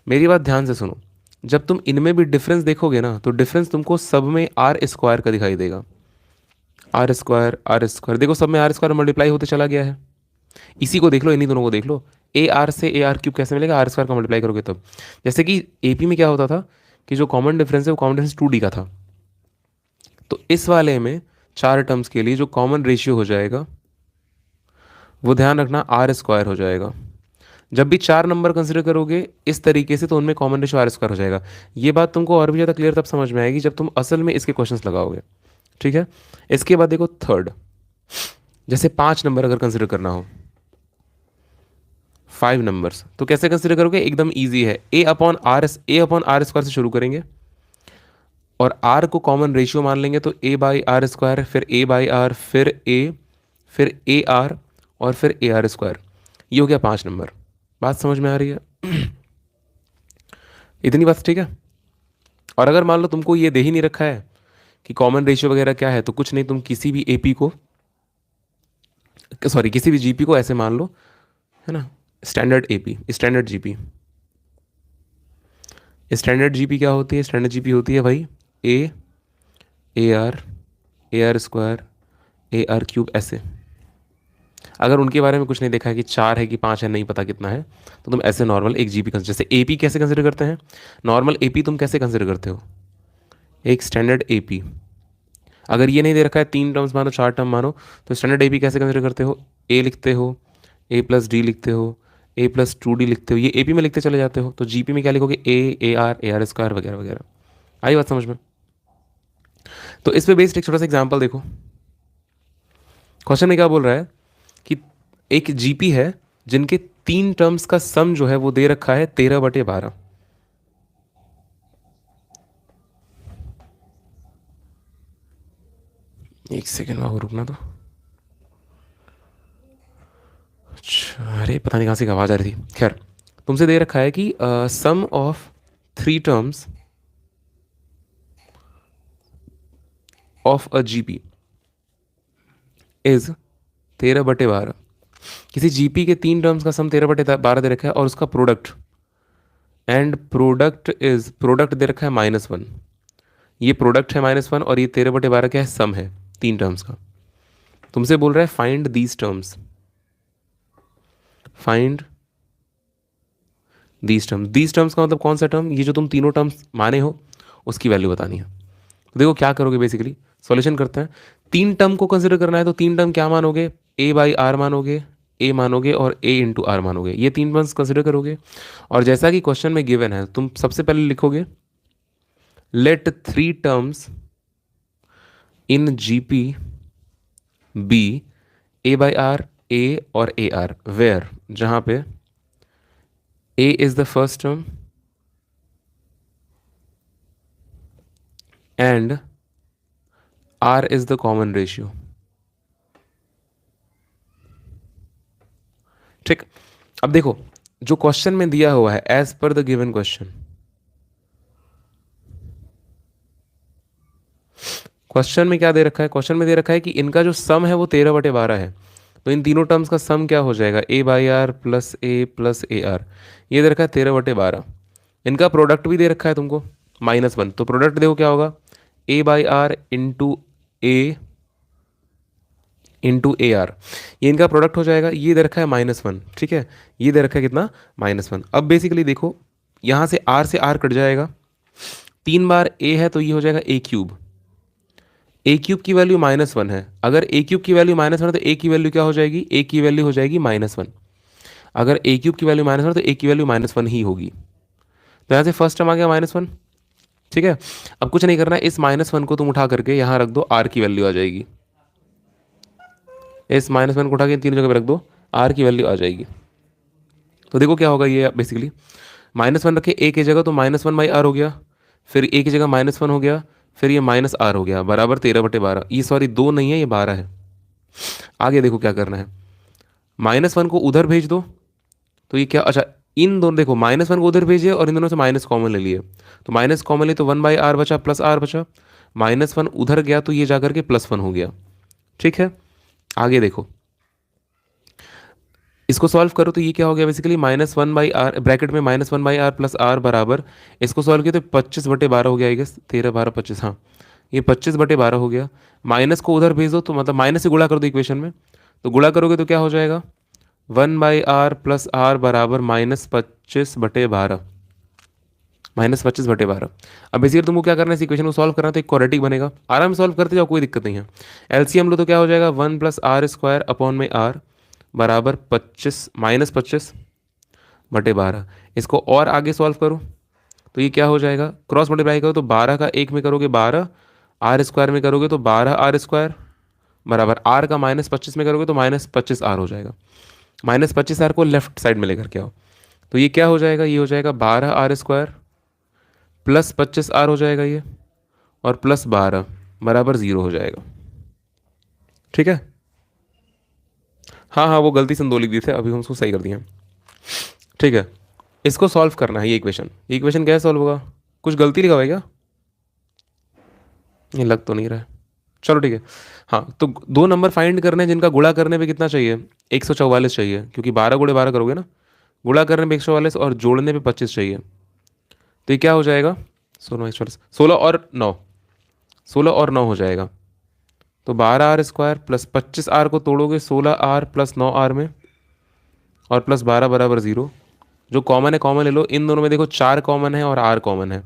मेरी बात ध्यान से सुनो, जब तुम इनमें भी डिफरेंस देखोगे ना तो डिफरेंस तुमको सब में आर स्क्वायर का दिखाई देगा, आर स्क्वायर आर स्क्वायर, देखो सब में आर स्क्वायर मल्टीप्लाई होते चला गया है। इसी को देख लो, इन्हीं दोनों को देख लो, ए आर से ए आर क्यूब कैसे मिलेगा, आर स्क्वायर का मल्टीप्लाई करोगे तब। जैसे कि एपी में क्या होता था कि जो कॉमन डिफरेंस है वो कॉमन डिफरेंस टू डी का था, तो इस वाले में चार टर्म्स के लिए जो कॉमन रेशियो हो जाएगा वो ध्यान रखना आर स्क्वायर हो जाएगा। जब भी चार नंबर कंसिडर करोगे इस तरीके से तो उनमें कॉमन रेशियो आर स्क्वायर हो जाएगा। ये बात तुमको और भी ज़्यादा क्लियर तब समझ में आएगी जब तुम असल में इसके क्वेश्चंस लगाओगे। ठीक है, इसके बाद देखो थर्ड, जैसे पांच नंबर अगर कंसिडर करना हो, फाइव नंबर्स, तो कैसे कंसिडर करोगे? एकदम ईजी है, ए अपॉन आर स्क्वायर से शुरू करेंगे और आर को कॉमन रेशियो मान लेंगे, तो ए बाई आर स्क्वायर, फिर ए बाई आर, फिर ए आर, और फिर ए आर स्क्वायर। ये हो गया पांच नंबर। बात समझ में आ रही है? इतनी बात ठीक है। और अगर मान लो तुमको ये दे ही नहीं रखा है कि कॉमन रेशियो वगैरह क्या है, तो कुछ नहीं, तुम किसी भी एपी को, सॉरी किसी भी जीपी को ऐसे मान लो, है ना, standard AP, standard GP. Standard GP क्या होती है? स्टैंडर्ड जीपी होती है भाई A R square, A R cube, ऐसे। अगर उनके बारे में कुछ नहीं देखा है कि 4 है कि 5 है, नहीं पता कितना है, तो तुम ऐसे नॉर्मल एक जीपी जैसे एपी कैसे कंसिडर करते हैं, नॉर्मल एपी तुम कैसे कंसिडर करते हो, एक स्टैंडर्ड एपी। अगर ये नहीं दे रखा है 3 टर्म्स मानो 4 टर्म मानो, तो स्टैंडर्ड एपी कैसे कंसिडर करते हो, ए लिखते हो, ए प्लस डी लिखते हो, ए प्लस 2 डी लिखते हो, ये एपी में लिखते चले जाते हो। तो जीपी में क्या लिखोगे, ए आर स्क्वायर वगैरह वगैरह। आई बात समझ में। तो इस पे बेस्ड एक छोटा सा एग्जाम्पल देखो। क्वेश्चन में क्या बोल रहा है कि एक जीपी है जिनके 3 टर्म्स का सम जो है वो दे रखा है 13/12। एक सेकेंड बाबू रुकना तो। अच्छा, अरे पता नहीं कहाँ से आवाज आ रही थी। खैर, तुमसे दे रखा है कि sum of 3 terms of a GP is 13/12। किसी जीपी के 3 टर्म्स का सम 13/12 दे रखा है और उसका प्रोडक्ट, एंड प्रोडक्ट दे रखा है -1। ये प्रोडक्ट है -1 और ये 13/12 क्या है, सम है 3 टर्म्स का। तुमसे बोल रहा है find these terms, find these terms का मतलब कौन सा टर्म, ये जो तुम तीनों टर्म्स माने हो उसकी वैल्यू बतानी है। तो देखो क्या करोगे, बेसिकली सॉल्यूशन करते हैं। 3 टर्म को कंसिडर करना है तो 3 टर्म क्या मानोगे, ए बाई आर मानोगे, ए मानोगे और ए इंटू आर मानोगे, ये 3 टर्म्स कंसिडर करोगे। और जैसा कि क्वेश्चन में गिवन है, तुम सबसे पहले लिखोगे let 3 terms in GP be a by r, a और ए आर, वेयर, जहां पे a is the first term and r is the common ratio. ठीक। अब देखो जो क्वेश्चन में दिया हुआ है, as per the given question, question में क्या दे रखा है, क्वेश्चन में दे रखा है कि इनका जो सम है वो 13/12 है। तो इन तीनों टर्म्स का सम क्या हो जाएगा, a by r plus a r, ये दे रखा है 13/12। इनका प्रोडक्ट भी दे रखा है तुमको -1, तो प्रोडक्ट देखो क्या होगा, a by r into a r, ये इनका प्रोडक्ट हो जाएगा। ये दे रखा है -1, ठीक है, ये दे रखा है कितना, -1। अब बेसिकली देखो यहाँ से आर कट जाएगा, 3 बार ए है तो ये हो जाएगा ए क्यूब की वैल्यू -1 है। अगर ए क्यूब की वैल्यू -1 है तो ए की वैल्यू क्या हो जाएगी, ए की वैल्यू हो जाएगी -1। अगर ए क्यूब की वैल्यू -1 है तो ए की वैल्यू -1 ही होगी। तो यहाँ से फर्स्ट टर्म आ गया -1, ठीक है। अब कुछ नहीं करना है, इस -1 को तुम उठा करके यहाँ रख दो, आर की वैल्यू आ जाएगी। इस -1 को उठा के इन तीनों जगह पे रख दो, आर की वैल्यू आ जाएगी। तो देखो क्या होगा, ये बेसिकली -1 रखे ए की जगह तो -1/r हो गया, फिर ए की जगह -1 हो गया, फिर ये -r हो गया, बराबर 13/12। ये सॉरी 2 नहीं है, ये 12 है। आगे देखो क्या करना है, -1 को उधर भेज दो, तो ये क्या, अच्छा इन दोनों देखो -1 को उधर भेजिए और इन दोनों से माइनस कॉमन ले लिए, तो माइनस कॉमन ले तो 1/r बचा प्लस आर बचा, -1 उधर गया तो ये जाकर के +1 हो गया, ठीक है। आगे देखो इसको सॉल्व करो तो ये क्या हो गया, बेसिकली -1/r, ब्रैकेट में -1/r प्लस आर बराबर, इसको सॉल्व किया तो 25/12 हो गया, आई गेस 13 12 25, हाँ ये 25/12 हो गया। माइनस को उधर भेज दो तो मतलब माइनस से गुणा कर दो इक्वेशन में, तो गुणा करोगे तो क्या हो जाएगा, 1/r प्लस आर बराबर -25/12, -25/12। अब बेसिकली तुमको क्या करना है, इस इक्वेशन को सॉल्व करना, तो एक क्वाड्रेटिक बनेगा, आराम से सॉल्व करते जाओ, कोई दिक्कत नहीं है। एलसीएम लो तो क्या हो जाएगा, 1+r² अपॉन में आर बराबर 25 -25/12। इसको और आगे सॉल्व करो तो ये क्या हो जाएगा, क्रॉस मल्टीप्लाई करो तो 12 का 1 में करोगे 12, r² में करोगे तो 12r² बराबर आर का -25 में करोगे तो -25r हो जाएगा। -25r को लेफ्ट साइड में लेकर के आओ तो ये क्या हो जाएगा, ये हो जाएगा 12r² प्लस 25r हो जाएगा ये, और प्लस 12 बराबर 0 हो जाएगा, ठीक है। हाँ हाँ वो गलती से हम 2 लिख दिए थे, अभी हम उसको सही कर दिए हैं, ठीक है। इसको सॉल्व करना है, ये इक्वेशन कैसे सॉल्व होगा, कुछ गलती लिखा हुआ है क्या, ये लग तो नहीं रहा है, चलो ठीक है। हाँ तो 2 नंबर फाइंड करने हैं जिनका गुणा करने पे कितना चाहिए, 144 चाहिए, क्योंकि 12 × 12 करोगे ना, गुणा करने पे 144 और जोड़ने पे 25 चाहिए। तो ये क्या हो जाएगा, 16 16 और 9, 16 और 9 हो जाएगा, तो 12r² प्लस 25r को तोड़ोगे 16r प्लस 9r में, और प्लस 12 बराबर 0। जो कॉमन है कॉमन ले लो, इन दोनों में देखो 4 कॉमन है और r कॉमन है।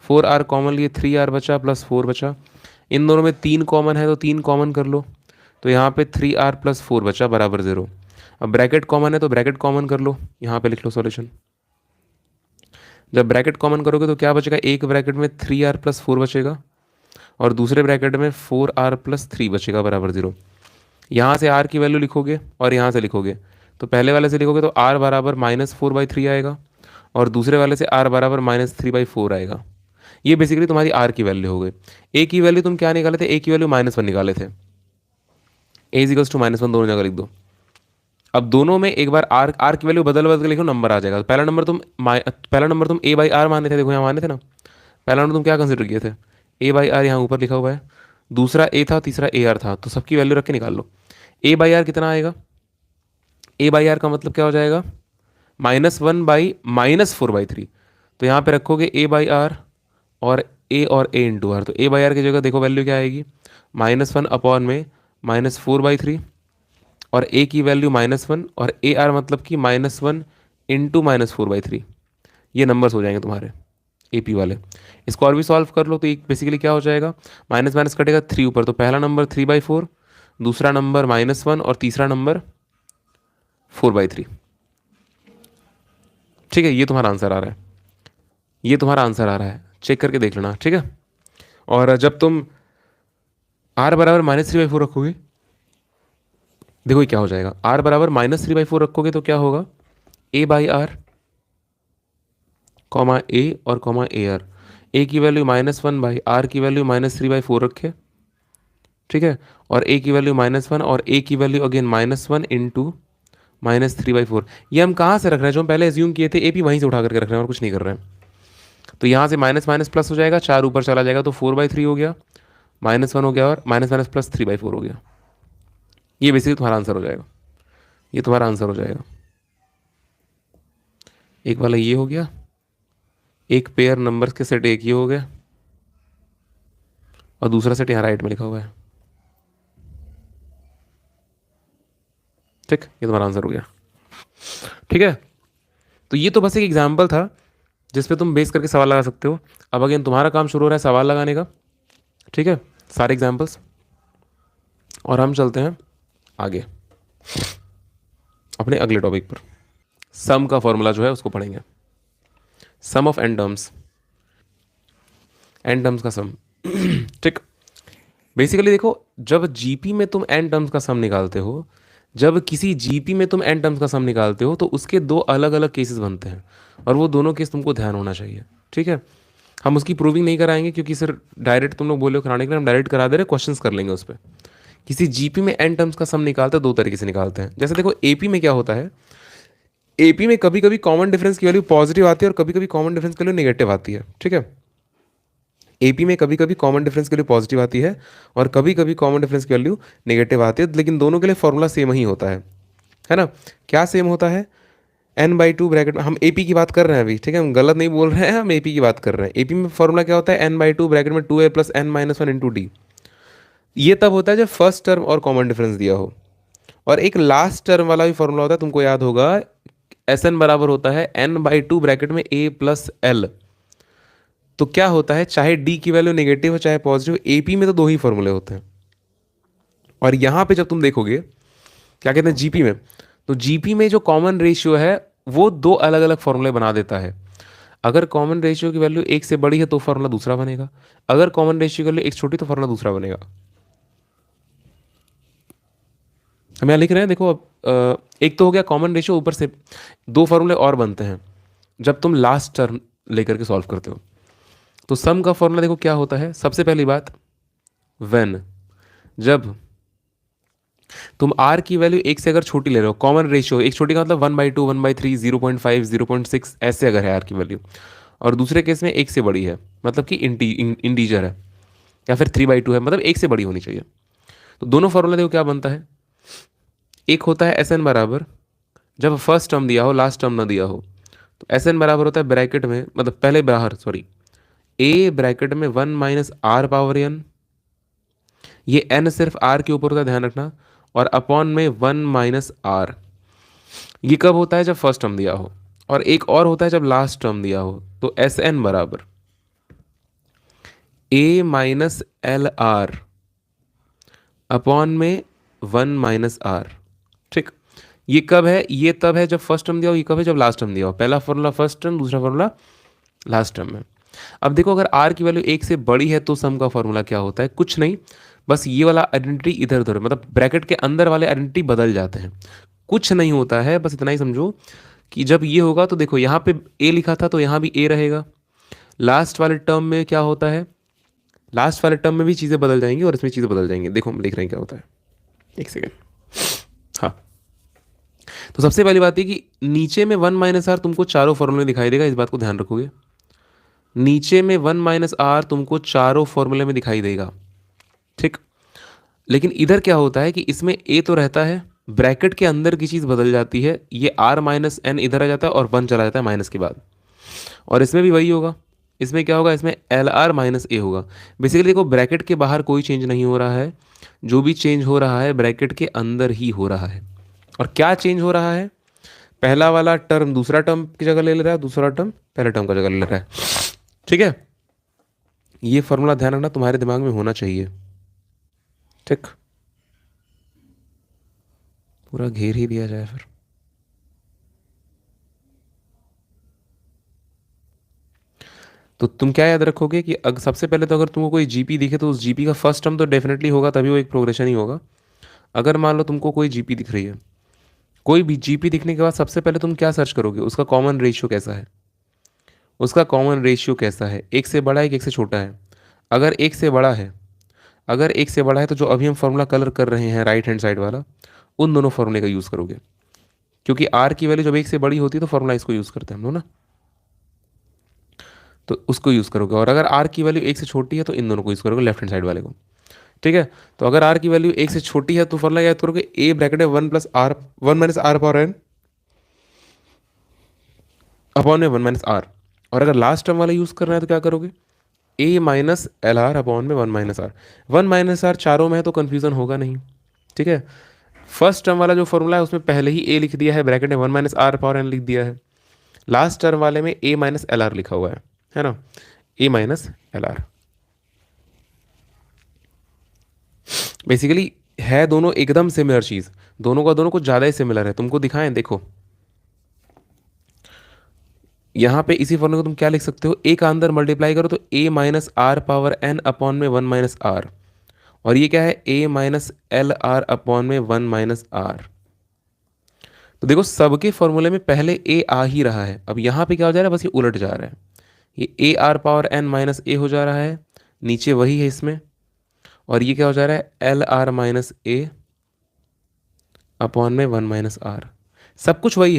4r कॉमन लिए 3r बचा प्लस 4 बचा। इन दोनों में 3 कॉमन है तो 3 कॉमन कर लो, तो यहाँ पे 3r प्लस 4 बचा बराबर 0। अब ब्रैकेट कॉमन है तो ब्रैकेट कॉमन कर लो, यहाँ पे लिख लो सॉल्यूशन। जब ब्रैकेट कॉमन करोगे तो क्या बचेगा, एक ब्रैकेट में 3r प्लस 4 बचेगा और दूसरे ब्रैकेट में 4r प्लस 3 बचेगा बराबर 0। यहाँ से r की वैल्यू लिखोगे और यहाँ से लिखोगे, तो पहले वाले से लिखोगे तो r बराबर -4/3 आएगा और दूसरे वाले से r बराबर -3/4 आएगा। ये बेसिकली तुम्हारी r की वैल्यू हो गई। a की वैल्यू तुम क्या निकाले थे, a की वैल्यू -1 निकाले थे। a इक्वल्स टू -1 दोनों जगह लिख दो। अब दोनों में एक बार r की वैल्यू बदल बदल के लिखो, नंबर आ जाएगा। तो पहला नंबर तुम a/r माने थे, देखो यहाँ माने थे ना। पहला नंबर तुम क्या कंसिडर किए थे, a/r, यहाँ ऊपर लिखा हुआ है। दूसरा a था, तीसरा ar था, तो सबकी वैल्यू रख के निकाल लो। a/r कितना आएगा, a/r का मतलब क्या हो जाएगा, -1 बाई -4/3। तो यहाँ पे रखोगे a/r और a इंटू आर, तो a/r की जगह देखो वैल्यू क्या आएगी, -1 अपॉन में -4/3 और a की वैल्यू -1 और ar मतलब कि -1 इंटू -4/3। ये नंबर्स हो जाएंगे तुम्हारे AP वाले। इसको और भी सॉल्व कर लो तो एक बेसिकली क्या हो जाएगा, माइनस माइनस कटेगा 3 ऊपर, तो पहला नंबर 3/4, दूसरा नंबर -1 और तीसरा नंबर 4/3। ठीक है, ये तुम्हारा आंसर आ रहा है, ये तुम्हारा आंसर आ रहा है, चेक करके देख लेना। ठीक है, और जब तुम r बराबर -3/4 रखोगे, देखो ये क्या हो जाएगा, r बराबर -3/4 रखोगे तो क्या होगा, a/r कॉमा a और कॉमा ar। a की वैल्यू -1 r की वैल्यू -3/4 रखे, ठीक है, और a की वैल्यू -1 और a की वैल्यू अगेन -1 इंटू -3/4। ये हम कहाँ से रख रहे हैं, जो हम पहले एज्यूम किए थे AP वहीं से उठा करके रख रहे हैं और कुछ नहीं कर रहे हैं। तो यहाँ से माइनस माइनस प्लस हो जाएगा, 4 ऊपर चला जाएगा तो 4/3 हो गया, -1 हो गया और माइनस माइनस प्लस 3/4 हो गया। ये बेसिकली तुम्हारा आंसर हो जाएगा, ये तुम्हारा आंसर हो जाएगा। एक वाला ये हो गया, एक पेयर नंबर्स के सेट एक ये हो गया और दूसरा सेट यहाँ राइट में लिखा हुआ है। ठीक, ये तुम्हारा आंसर हो गया। ठीक है, तो ये तो बस एक एग्जाम्पल था जिस पे तुम बेस करके सवाल लगा सकते हो। अब अगेन तुम्हारा काम शुरू हो रहा है सवाल लगाने का। ठीक है, सारे एग्जाम्पल्स, और हम चलते हैं आगे अपने अगले टॉपिक पर। सम का फॉर्मूला जो है उसको पढ़ेंगे, sum of n terms, n terms का सम। ठीक, बेसिकली देखो, जब जीपी में तुम एन टर्म्स का सम निकालते हो, जब किसी जीपी में तुम एन टर्म्स का सम निकालते हो तो उसके दो अलग अलग केसेस बनते हैं और वो दोनों केस तुमको ध्यान होना चाहिए। ठीक है, हम उसकी प्रूविंग नहीं कराएंगे क्योंकि सर डायरेक्ट तुम लोग बोले हो कराने के लिए, हम डायरेक्ट करा दे रहे, क्वेश्चंस कर लेंगे उस पर। किसी जीपी में एन टर्म्स का सम निकालते हैं दो तरीके से निकालते हैं। जैसे देखो एपी में क्या होता है, एपी में कभी कभी कॉमन डिफरेंस की वैल्यू पॉजिटिव आती है और कभी कभी कॉमन डिफरेंस की वैल्यू नेगेटिव आती है। ठीक है, एपी में कभी कभी कॉमन डिफरेंस की वैल्यू पॉजिटिव आती है और कभी कभी कॉमन डिफरेंस की वैल्यू नेगेटिव आती है, लेकिन दोनों के लिए फॉर्मूला सेम ही होता है ना। क्या सेम होता है, n/2 ब्रैकेट में, हम एपी की बात कर रहे हैं अभी, ठीक है, हम गलत नहीं बोल रहे हैं, हम एपी की बात कर रहे हैं। एपी में फॉर्मूला क्या होता है, n/2 ब्रैकेट में 2a plus n-1 into D. ये तब होता है जब फर्स्ट टर्म और कॉमन डिफरेंस दिया हो। और एक लास्ट टर्म वाला भी फॉर्मूला होता है, तुमको याद होगा, Sn बराबर होता है n/2 ब्रैकेट में a प्लस एल। तो क्या होता है, चाहे डी की वैल्यू नेगेटिव हो चाहे पॉजिटिव, एपी में तो दो ही फॉर्मूले होते हैं। और यहां पे जब तुम देखोगे क्या कहते हैं जीपी में, तो जीपी में जो कॉमन रेशियो है वो दो अलग अलग फॉर्मूले बना देता है। अगर कॉमन रेशियो की वैल्यू एक से बड़ी है तो फॉर्मूला दूसरा बनेगा, अगर कॉमन रेशियो की वैल्यू एक छोटी तो फॉर्मूला दूसरा बनेगा। हम यहाँ लिख रहे हैं, देखो अब एक तो हो गया कॉमन रेशियो, ऊपर से दो फॉर्मूले और बनते हैं जब तुम लास्ट टर्म लेकर के सॉल्व करते हो। तो सम का फॉर्मूला देखो क्या होता है, सबसे पहली बात, व्हेन, जब तुम r की वैल्यू एक से अगर छोटी ले रहे हो, कॉमन रेशियो एक छोटी का मतलब 1/2, 1/3, 0.5, 0.6 ऐसे अगर है r की वैल्यू, और दूसरे केस में एक से बड़ी है मतलब कि इंटीजर है, या फिर 3/2 है मतलब एक से बड़ी होनी चाहिए। तो दोनों फॉर्मूला देखो क्या बनता है, एक होता है Sn बराबर, जब फर्स्ट टर्म दिया हो लास्ट टर्म ना दिया हो, तो Sn बराबर होता है ब्रैकेट में, मतलब पहले बाहर सॉरी, a ब्रैकेट में 1 - r पावर n, ये n सिर्फ r के ऊपर होता है, ध्यान रखना। और अपॉन में 1 - r। ये कब होता है? जब फर्स्ट टर्म दिया हो। और एक और होता है जब लास्ट टर्म दिया हो। तो एस एन बराबर a - L r अपॉन में 1 - r। ठीक। ये कब है? ये तब है जब फर्स्ट टर्म दिया हो। ये कब है? जब लास्ट टर्म दिया हो। पहला फॉर्मूला फर्स्ट टर्म, दूसरा फॉर्मूला लास्ट टर्म में। अब देखो, अगर r की वैल्यू 1 से बड़ी है तो सम का फॉर्मूला क्या होता है? कुछ नहीं, बस ये वाला आइडेंटिटी इधर उधर, मतलब ब्रैकेट के अंदर वाले आइडेंटिटी बदल जाते हैं। कुछ नहीं होता है, बस इतना ही समझो कि जब ये होगा तो देखो यहाँ पे a लिखा था तो यहाँ भी a रहेगा। लास्ट वाले टर्म में क्या होता है? लास्ट वाले टर्म में भी चीज़ें बदल जाएंगी और इसमें चीज़ें बदल जाएंगी। देखो हम लिख रहे हैं क्या होता है। एक सेकेंड। हाँ, तो सबसे पहली बात है कि नीचे में 1 - r तुमको चारों फॉर्मूले में दिखाई देगा, इस बात को ध्यान रखोगे। नीचे में 1 - r तुमको चारों फॉर्मूले में दिखाई देगा। ठीक। लेकिन इधर क्या होता है कि इसमें a तो रहता है, ब्रैकेट के अंदर की चीज़ बदल जाती है। ये r - n इधर आ जाता है और 1 चला जाता है माइनस के बाद। और इसमें भी वही होगा। इसमें क्या होगा? इसमें LR - a होगा। बेसिकली देखो, ब्रैकेट के बाहर कोई चेंज नहीं हो रहा है। जो भी चेंज हो रहा है ब्रैकेट के अंदर ही हो रहा है। और क्या चेंज हो रहा है? पहला वाला टर्म दूसरा टर्म की जगह ले रहा है, दूसरा टर्म पहले टर्म का जगह ले रहा है। ठीक है। ये फॉर्मूला ध्यान रखना, तुम्हारे दिमाग में होना चाहिए। ठीक। पूरा घेर ही दिया जाए फिर। तो तुम क्या याद रखोगे कि अगर सबसे पहले तो अगर तुमको कोई जीपी दिखे तो उस जीपी का फर्स्ट टर्म तो डेफिनेटली होगा, तभी वो एक प्रोग्रेशन ही होगा। अगर मान लो तुमको कोई जीपी दिख रही है, कोई भी जीपी दिखने के बाद सबसे पहले तुम क्या सर्च करोगे? उसका कॉमन रेशियो कैसा है? उसका कॉमन रेशियो कैसा है? एक से बड़ा है कि एक से छोटा है? अगर एक से बड़ा है, अगर एक से बड़ा है तो जो अभी हम फॉर्मूला कलर कर रहे हैं राइट हैंड साइड वाला, उन दोनों फॉर्मूले का यूज़ करोगे। क्योंकि आर की वैल्यू जब एक से बड़ी होती है तो फॉर्मूला इसको यूज़ करते हैं हम लोग ना, तो उसको यूज़ करोगे। और अगर आर की वैल्यू एक से छोटी है तो इन दोनों को यूज़ करोगे, लेफ्ट हैंड साइड वाले को। ठीक है। तो अगर आर की वैल्यू एक से छोटी है तो फॉर्मूला याद करोगे, ए ब्रैकेट है 1 + r, 1 - r/n अपॉन में 1 - r। और अगर लास्ट टर्म वाला यूज़ करना है तो क्या करोगे? a - L r अपॉन में 1 - r। 1 - r चारों में है तो कन्फ्यूज़न होगा नहीं। ठीक है। फर्स्ट टर्म वाला जो फॉर्मूला है उसमें पहले ही a लिख दिया है, ब्रैकेट में 1 - r/n लिख दिया है। लास्ट टर्म वाले में a - L r लिखा हुआ है ना? a - L r। बेसिकली है दोनों एकदम सिमिलर चीज़। दोनों का दोनों कुछ ज़्यादा ही सिमिलर है। तुमको दिखाएं, देखो यहाँ पे इसी फॉर्मूले को तुम क्या लिख सकते हो? ए का अंदर मल्टीप्लाई करो तो a - r/n अपॉन में 1 - r। और ये क्या है? a - L r अपॉन में 1 - r। तो देखो, सबके फॉर्मूले में पहले a आ ही रहा है। अब यहाँ पे क्या हो जा रहा है? बस ये उलट जा रहा है। ये a r⁻n - a हो जा रहा है, नीचे वही है इसमें। और ये क्या हो जा रहा है? L r - a अपॉन में 1 - r। सब कुछ वही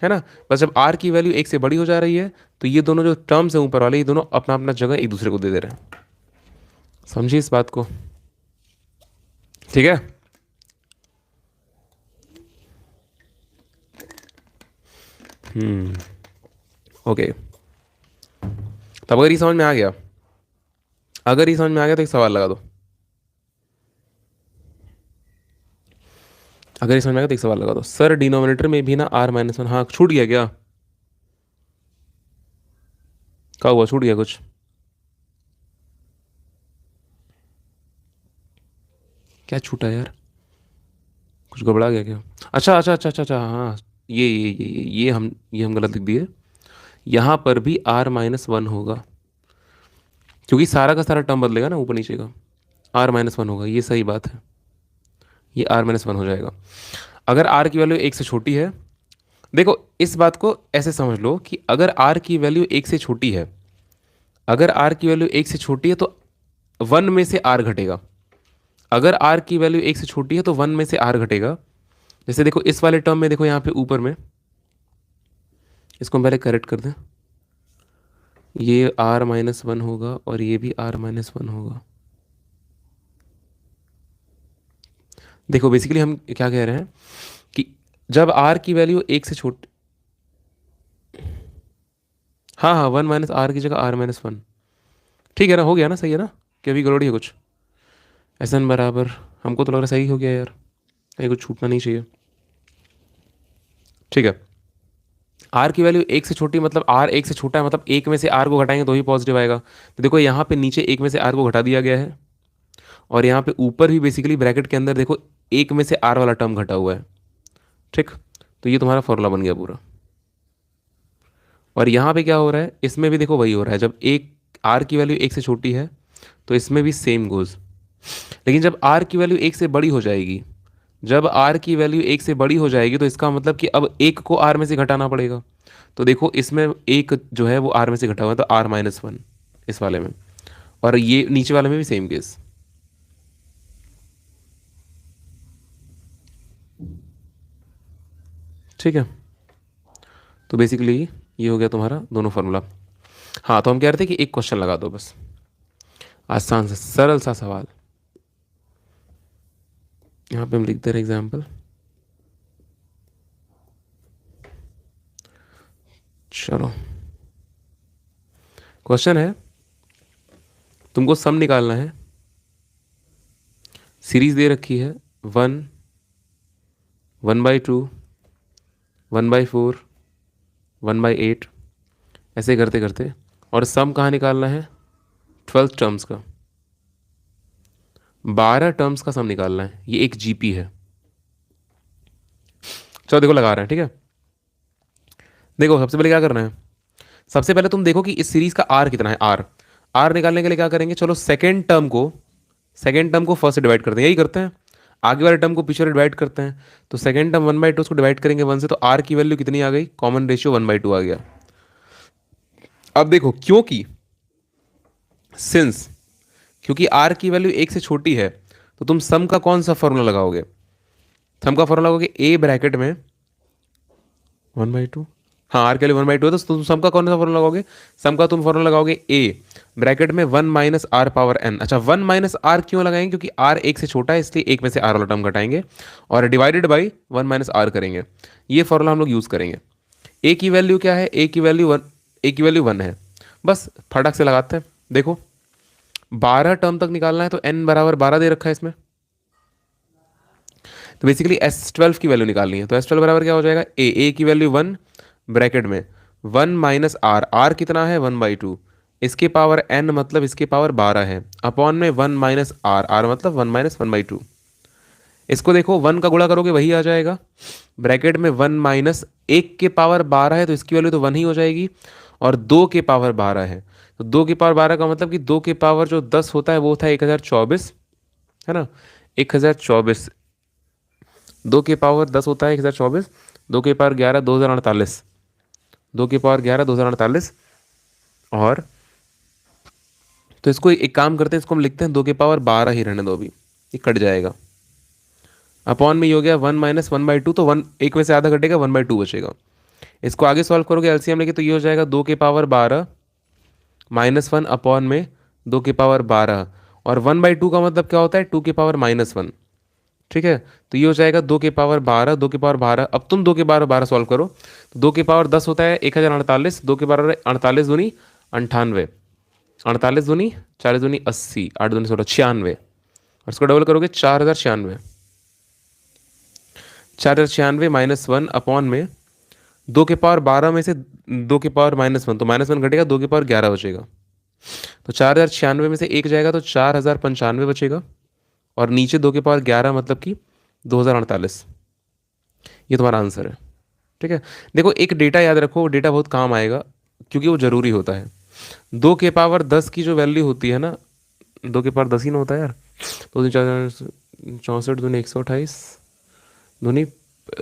है ना? बस जब r की वैल्यू एक से बड़ी हो जा रही है तो ये दोनों जो टर्म्स हैं ऊपर वाले, ये दोनों अपना अपना जगह एक दूसरे को दे दे रहे हैं। समझिए इस बात को। ठीक है। हम्म। ओके। तब अगर ये समझ में आ गया, अगर ये समझ में आ गया तो एक सवाल लगा दो। अगर ये समझ में आ गया तो एक सवाल लगा दो, सर डिनोमिनेटर में भी ना r - 1। हाँ, छूट गया क्या? क्या हुआ? छूट गया कुछ? क्या छूटा यार? कुछ गड़बड़ा गया क्या? अच्छा अच्छा अच्छा अच्छा अच्छा, हाँ। ये हम गलत लिख दिए। यहाँ पर भी r - 1 होगा, क्योंकि सारा का सारा टर्म बदलेगा ना ऊपर नीचे का। r - 1 होगा, ये सही बात है। ये r - 1 हो जाएगा अगर r की वैल्यू एक से छोटी है। देखो, इस बात को ऐसे समझ लो कि अगर r की वैल्यू एक से छोटी है, अगर r की वैल्यू एक से छोटी है तो 1 में से r घटेगा। अगर r की वैल्यू एक से छोटी है तो 1 में से r घटेगा। जैसे देखो, इस वाले टर्म में देखो, यहाँ पे ऊपर में, इसको हम पहले करेक्ट कर दें। ये r - 1 होगा और ये भी r - 1 होगा। देखो बेसिकली हम क्या कह रहे हैं कि जब r की वैल्यू एक से छोटी, हाँ हाँ, 1 - r की जगह r - 1। ठीक है ना? हो गया ना? सही है ना? कि अभी गड़बड़ी है कुछ? एस एन बराबर, हमको तो लग रहा है सही हो गया यार, कहीं कुछ छूटना नहीं चाहिए। ठीक है, आर की वैल्यू एक से छोटी मतलब आर एक से छोटा है, मतलब एक में से आर को घटाएंगे तो ही पॉजिटिव आएगा। तो देखो यहाँ पे नीचे एक में से आर को घटा दिया गया है, और यहाँ पे ऊपर भी बेसिकली ब्रैकेट के अंदर देखो एक में से आर वाला टर्म घटा हुआ है। ठीक, तो ये तुम्हारा फॉर्मूला बन गया पूरा। और यहाँ पे क्या हो रहा है, इसमें भी देखो वही हो रहा है, जब एक आर की वैल्यू एक से छोटी है तो इसमें भी सेम गोज। लेकिन जब आर की वैल्यू एक से बड़ी हो जाएगी, जब आर की वैल्यू एक से बड़ी हो जाएगी तो इसका मतलब कि अब एक को आर में से घटाना पड़ेगा। तो देखो इसमें एक जो है वो आर में से घटा हुआ है, तो आर माइनस वन इस वाले में, और ये नीचे वाले में भी सेम केस। ठीक है, तो बेसिकली ये हो गया तुम्हारा दोनों फार्मूला। हाँ, तो हम कह रहे थे कि एक क्वेश्चन लगा दो बस, आसान सा सरल सा सवाल। यहाँ पे हम लिखते रहे एग्जाम्पल। चलो, क्वेश्चन है, तुमको सम निकालना है। सीरीज दे रखी है 1, 1/2, 1/4, 1/8, ऐसे करते करते, और सम कहाँ निकालना है, 12 टर्म्स का, 12 टर्म्स का सम निकालना है। ये एक जीपी है। चलो देखो लगा रहे हैं, ठीक है। देखो सबसे पहले क्या करना है, सबसे पहले तुम देखो कि इस सीरीज का आर कितना है। आर आर निकालने के लिए क्या करेंगे, चलो सेकेंड टर्म को फर्स्ट से डिवाइड करते हैं, यही करते हैं। आगे वाले टर्म को पीछे डिवाइड करते हैं, तो सेकेंड टर्म 1/2 उसको डिवाइड करेंगे 1 से, तो आर की वैल्यू कितनी आ गई, कॉमन रेशियो 1/2 आ गया। अब देखो क्योंकि सिंस क्योंकि आर की वैल्यू एक से छोटी है, तो तुम सम का कौन सा फॉर्मूला लगाओगे, सम का फॉर्मूला लगाओगे ए ब्रैकेट में 1/2। हाँ, आर के लिए 1/2 है, तो तुम सम का कौन सा फॉर्मूला लगाओगे, सम का तुम फॉर्मूला लगाओगे ए ब्रैकेट में 1 माइनस आर पावर एन। अच्छा, 1 माइनस आर क्यों लगाएंगे, क्योंकि आर एक से छोटा है, इसलिए एक में से आर वाला टर्म घटाएंगे और डिवाइडेड बाई 1 माइनस आर करेंगे। ये फॉर्मूला हम लोग यूज़ करेंगे। ए की वैल्यू क्या है, ए की वैल्यू 1 है। बस फटाक से लगाते हैं। देखो 12 टर्म तक निकालना है, तो एन बराबर 12 दे रखा है इसमें, तो बेसिकली S12 की वैल्यू निकालनी है। तो S12 बराबर क्या हो जाएगा, ए की वैल्यू 1 ब्रैकेट में 1 माइनस आर, आर कितना है 1/2, इसके पावर n मतलब इसके पावर 12 है, अपॉन में 1 माइनस आर, आर मतलब 1 माइनस 1/2। इसको देखो 1 का गुणा करोगे वही आ जाएगा, ब्रैकेट में 1 माइनस 1 के पावर 12 है, तो इसकी वैल्यू तो 1 ही हो जाएगी, और 2 के पावर 12 है, तो 2 के पावर 12 का मतलब कि 2 के पावर जो 10 होता है वो होता है 1024, है ना, 1024। 2 के पावर 10 होता है 1024, 2 के पावर 11 2048, 2 के पावर 11 2048। और तो इसको एक काम करते हैं, इसको हम लिखते हैं 2 के पावर 12 ही रहने दो अभी, ये कट जाएगा, अपॉन में ये हो गया 1 माइनस 1/2, तो 1 एक में से आधा कटेगा 1/2 बचेगा। इसको आगे सॉल्व करोगे एलसीएम लेके, तो ये हो जाएगा 2 के पावर 12 -1 अपॉन में 2 के पावर 12, और 1/2 का मतलब क्या होता है 2 के पावर -1। ठीक है, तो ये हो जाएगा 2 के पावर 12, 2 के पावर 12। अब तुम 2 के पावर 12 सॉल्व करो, तो 2 के पावर 10 होता है 1048, 2 के पावर 48 दूनी 98, 48 दूनी 40 दूनी 80, 8 दूनी 16 96, और इसको डबल करोगे 4096, 4096 -1 अपॉन में 2 के पावर 12 में से 2 के पावर -1, तो -1 घटेगा, 2 के पावर 11 बचेगा, तो 4096 में से एक जाएगा तो 4095 बचेगा, और नीचे 2 के पावर 11 मतलब कि 2048। ये तुम्हारा आंसर है। ठीक है, देखो एक डेटा याद रखो, डेटा बहुत काम आएगा क्योंकि वो जरूरी होता है। 2 के पावर 10 की जो वैल्यू होती है ना, 2 के पावर 10 ही ना होता है यार, 2 64 दूनी 128 दूनी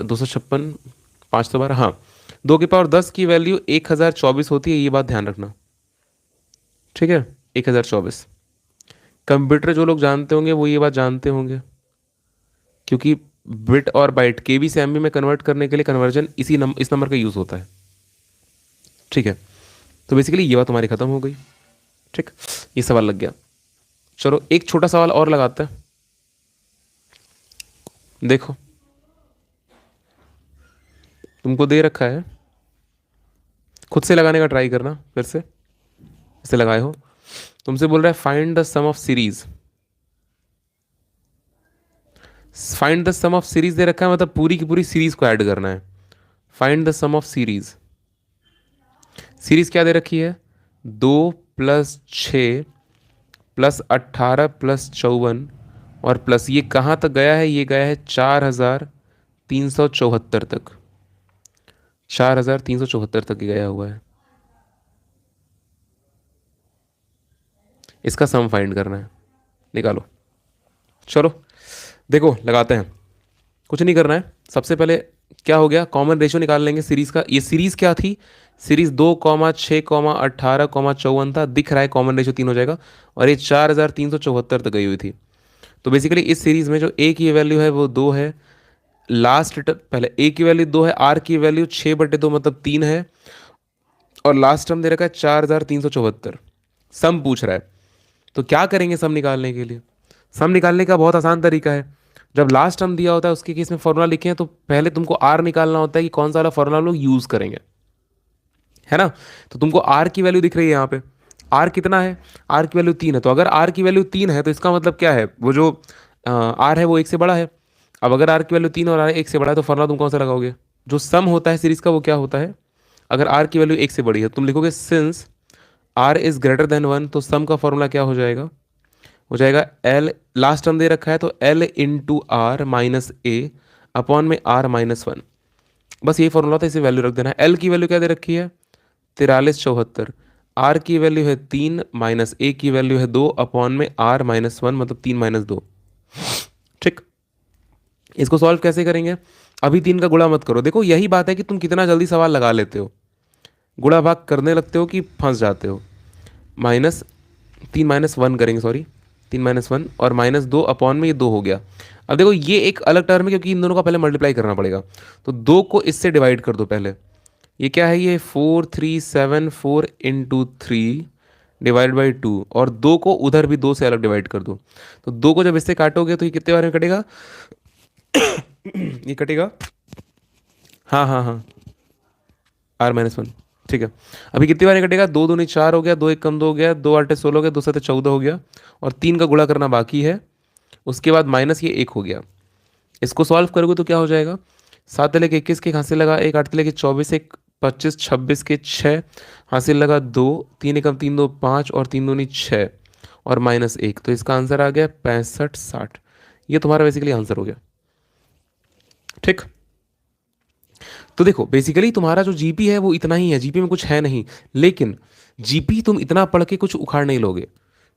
256 512, हाँ, 2 के पावर 10 की वैल्यू 1024 होती है, ये बात ध्यान रखना। ठीक है, 1024। कंप्यूटर जो लोग जानते होंगे वो ये बात जानते होंगे, क्योंकि बिट और बाइट केबी से एमबी में कन्वर्ट करने के लिए कन्वर्जन इस नंबर का यूज़ होता है। ठीक है, तो बेसिकली ये बात तुम्हारी खत्म हो गई। ठीक, ये सवाल लग गया। चलो एक छोटा सवाल और लगाते हैं। देखो तुमको दे रखा है, खुद से लगाने का ट्राई करना, फिर से इसे लगाए हो, तुमसे बोल रहा है find the sum of series find the sum of series दे रखा है, मतलब पूरी की पूरी सीरीज को ऐड करना है। Find the sum of series. Series क्या दे रखी है? 2 + 6 + 18 + 54 और प्लस ये कहाँ तक गया है? ये गया है 4374 तक। 4374 तक गया हुआ है। इसका सम फाइंड करना है, निकालो। चलो देखो लगाते हैं। कुछ नहीं करना है, सबसे पहले क्या हो गया, कॉमन रेशियो निकाल लेंगे सीरीज का। ये सीरीज क्या थी? सीरीज 2, 6, 18, 54 था, दिख रहा है कॉमन रेशियो 3 हो जाएगा। और ये 4374 तक गई हुई थी। तो बेसिकली इस सीरीज में जो ए की वैल्यू है वो 2 है। लास्ट पहले ए की वैल्यू 2 है, आर की वैल्यू 6/2 मतलब 3 है, और लास्ट टर्म दे रखा है 4374। सम पूछ रहा है, तो क्या करेंगे सम निकालने के लिए? सम निकालने का बहुत आसान तरीका है। जब लास्ट टर्म दिया होता है उसके केस में फॉर्मूला लिखे हैं, तो पहले तुमको आर निकालना होता है कि कौन सा वाला फॉर्मूला हम लोग यूज करेंगे, है ना। तो तुमको आर की वैल्यू दिख रही है यहाँ पे। आर कितना है? आर की वैल्यू 3 है। तो अगर आर की वैल्यू 3 है तो इसका मतलब क्या है, वो जो आर है वो 1 से बड़ा है। अब अगर आर की वैल्यू 3 और आर 1 से बड़ा है तो फॉर्मूला तुम कौन सा लगाओगे? जो सम होता है सीरीज का वो क्या होता है? अगर आर की वैल्यू 1 से बड़ी है तुम लिखोगे since r is greater than 1, तो सम का फॉर्मूला क्या हो जाएगा? हो जाएगा एल, लास्ट टर्म दे रखा है तो l into r minus a upon में आर माइनस 1। बस यही फॉर्मूला था, इसे वैल्यू रख देना है। एल की वैल्यू क्या दे रखी है? 4374। आर की वैल्यू है 3 माइनस ए की वैल्यू है 2 अपॉन में आर माइनस 1 मतलब 3 - 2। ठीक, इसको सॉल्व कैसे करेंगे? अभी 3 का गुणा मत करो। देखो यही बात है कि तुम कितना जल्दी सवाल लगा लेते हो, गुणा भाग करने लगते हो कि फंस जाते हो। माइनस 3 - 1 करेंगे, सॉरी 3 - 1 और -2 अपॉन में ये 2 हो गया। अब देखो ये एक अलग टर्म है क्योंकि इन दोनों का पहले मल्टीप्लाई करना पड़ेगा। तो 2 को इससे डिवाइड कर दो पहले। ये क्या है? ये 4374 इंटू 3 डिवाइड बाई 2, और 2 को उधर भी 2 से अलग डिवाइड कर दो। तो 2 को जब इससे काटोगे तो ये कितने बार में कटेगा? ये कटेगा, हाँ हाँ हाँ, R - 1। ठीक है, अभी कितनी बार कटेगा? 2 दूनी 4 हो गया, 2 एक कम 2 हो गया, 2 8 16 हो गया, 2 7 14 हो गया, और 3 का गुणा करना बाकी है। उसके बाद माइनस ये 1 हो गया। इसको सॉल्व करोगे तो क्या हो जाएगा? 7 तिले के 21 के हासिल लगा 1, 8 तिले के 24, 1 25, 26 के 6 हासिल लगा 2, 3 एकम 3 2 5 और 3 दूनी 6 और -1। तो इसका आंसर आ गया 6560। ये तुम्हारा बेसिकली आंसर हो गया। ठीक, तो देखो बेसिकली तुम्हारा जो जीपी है वो इतना ही है, जीपी में कुछ है नहीं। लेकिन जीपी तुम इतना पढ़ के कुछ उखाड़ नहीं लोगे,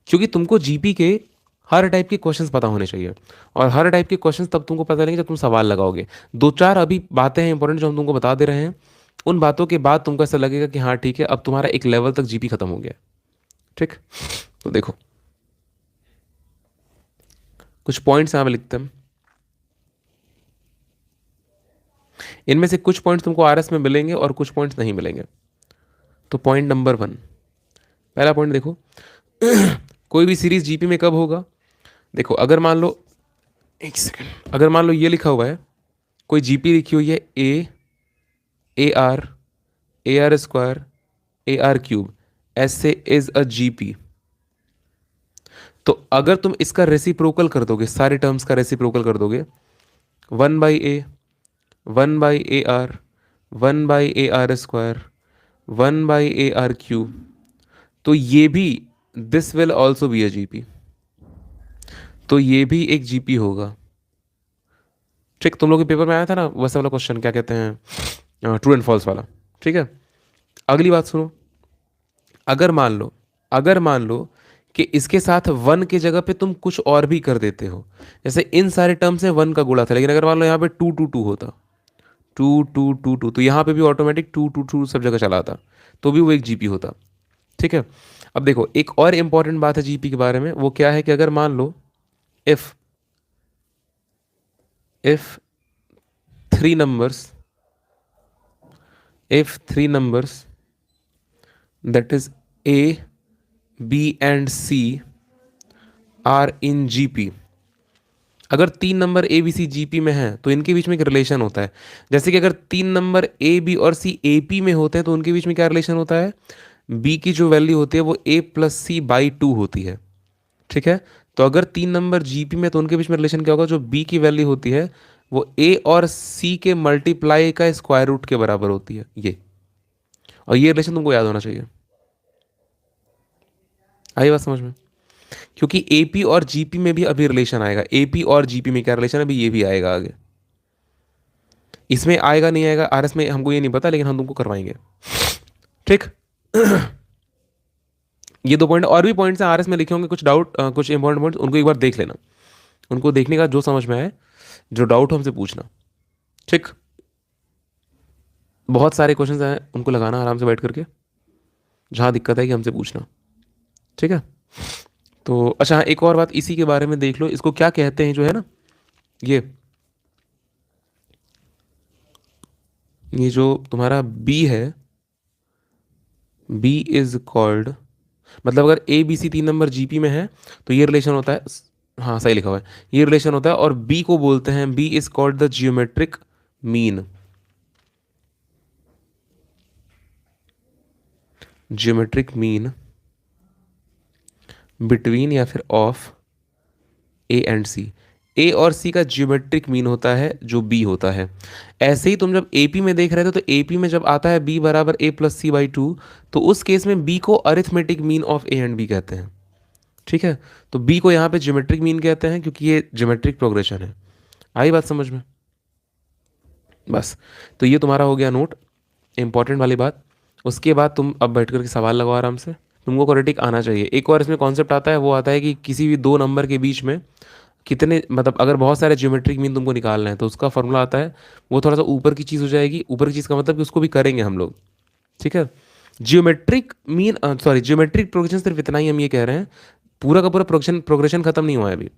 क्योंकि तुमको जीपी के हर टाइप के क्वेश्चंस पता होने चाहिए। और हर टाइप के क्वेश्चंस तब तुमको पता लगेंगे जब तुम सवाल लगाओगे। 2 4 अभी बातें हैं इंपॉर्टेंट जो हम तुमको बता दे रहे हैं, उन बातों के बाद तुमको ऐसा लगेगा कि हाँ ठीक है, अब तुम्हारा एक लेवल तक जीपी खत्म हो गया। ठीक, तो देखो कुछ पॉइंट्स यहाँ पे लिखते हैं। इनमें से कुछ पॉइंट्स तुमको आरएस में मिलेंगे और कुछ पॉइंट्स नहीं मिलेंगे। तो पॉइंट नंबर 1, पहला पॉइंट देखो, कोई भी सीरीज जीपी में कब होगा? देखो अगर मान लो, एक सेकंड, अगर मान लो ये लिखा हुआ है, कोई जीपी लिखी हुई है ए आर स्क्वायर AR³ ऐसे इज अ जीपी। तो अगर तुम इसका रेसिप्रोकल कर दोगे, सारे टर्म्स का रेसिप्रोकल कर दोगे, 1/A 1/AR 1/AR², 1/AR³, तो ये भी, this will also be a GP, तो ये भी एक जीपी होगा। ठीक, तुम लोग के पेपर में आया था ना वैसा वाला क्वेश्चन, क्या कहते हैं, ट्रू एंड फॉल्स वाला। ठीक है, अगली बात सुनो। अगर मान लो, अगर मान लो कि इसके साथ 1 की जगह पे तुम कुछ और भी कर देते हो, जैसे इन सारे टर्म से 1 का गुणा था, लेकिन अगर मान लो यहाँ पे 2 2 2 होता, 2 2 2 2, तो यहाँ पे भी ऑटोमेटिक 2 2 2 सब जगह चला आता, तो भी वो एक जीपी होता। ठीक है, अब देखो एक और इंपॉर्टेंट बात है जीपी के बारे में, वो क्या है कि अगर मान लो if if three numbers if 3 numbers, that is A, B and C are in GP, अगर 3 नंबर ए बी सी जीपी में हैं तो इनके बीच में एक रिलेशन होता है। जैसे कि अगर 3 नंबर ए बी और सी एपी में होते हैं तो उनके बीच में क्या रिलेशन होता है? बी की जो वैल्यू होती है वो A + C/2 होती है। ठीक है, तो अगर 3 नंबर जीपी में, तो उनके बीच में रिलेशन क्या होगा, जो बी की वैल्यू होती है वो ए और सी के मल्टीप्लाई का स्क्वायर रूट के बराबर होती है ये। और ये रिलेशन तुमको याद होना चाहिए। आई बात समझ में? क्योंकि एपी और जीपी में भी अभी रिलेशन आएगा, एपी और जीपी में क्या रिलेशन है अभी, ये भी आएगा आगे। इसमें आएगा नहीं आएगा आरएस में हमको ये नहीं पता, लेकिन हम तुमको करवाएंगे। ठीक। ये 2 पॉइंट, और भी पॉइंट्स हैं आरएस में लिखे होंगे, कुछ डाउट, कुछ इंपॉर्टेंट पॉइंट्स, उनको एक बार देख लेना। उनको देखने का जो समझ में आए, जो डाउट हो हमसे पूछना। ठीक। बहुत सारे क्वेश्चंस हैं, उनको लगाना आराम से बैठ करके, जहाँ दिक्कत है कि हमसे पूछना। ठीक है। तो अच्छा हाँ, एक और बात इसी के बारे में देख लो, इसको क्या कहते हैं जो है ना, ये जो तुम्हारा बी है, बी इज कॉल्ड, मतलब अगर ए बी सी 3 नंबर जीपी में है तो ये रिलेशन होता है, हाँ सही लिखा हुआ है, ये रिलेशन होता है। और बी को बोलते हैं, b is called the geometric mean, geometric mean between या फिर ऑफ ए एंड सी। ए और सी का जियोमेट्रिक मीन होता है जो बी होता है। ऐसे ही तुम जब एपी में देख रहे थे, तो एपी में जब आता है बी बराबर a plus c by two, तो उस केस में बी को arithmetic mean of a and b कहते हैं। ठीक है। तो बी को यहाँ पे ज्योमेट्रिक मीन कहते हैं, क्योंकि ये ज्योमेट्रिक प्रोग्रेशन है। आई बात समझ में? बस। तो ये तुम्हारा हो गया नोट, इंपॉर्टेंट वाली बात। उसके बाद तुम अब बैठ करके सवाल लगाओ आराम से, तुमको क्वाड्रेटिक आना चाहिए। एक और इसमें कॉन्सेप्ट आता है, वो आता है कि किसी भी 2 नंबर के बीच में कितने, मतलब अगर बहुत सारे ज्योमेट्रिक मीन तुमको निकालना है, तो उसका फॉर्मूला आता है, वो थोड़ा सा ऊपर की चीज़ हो जाएगी। ऊपर की चीज़ का मतलब कि उसको भी करेंगे हम लोग। ठीक है। Geometric mean, sorry, geometric progression सिर्फ इतना ही हम ये कह रहे हैं, पूरा का पूरा प्रोग्रेशन प्रोग्रेशन खत्म नहीं हुआ है अभी।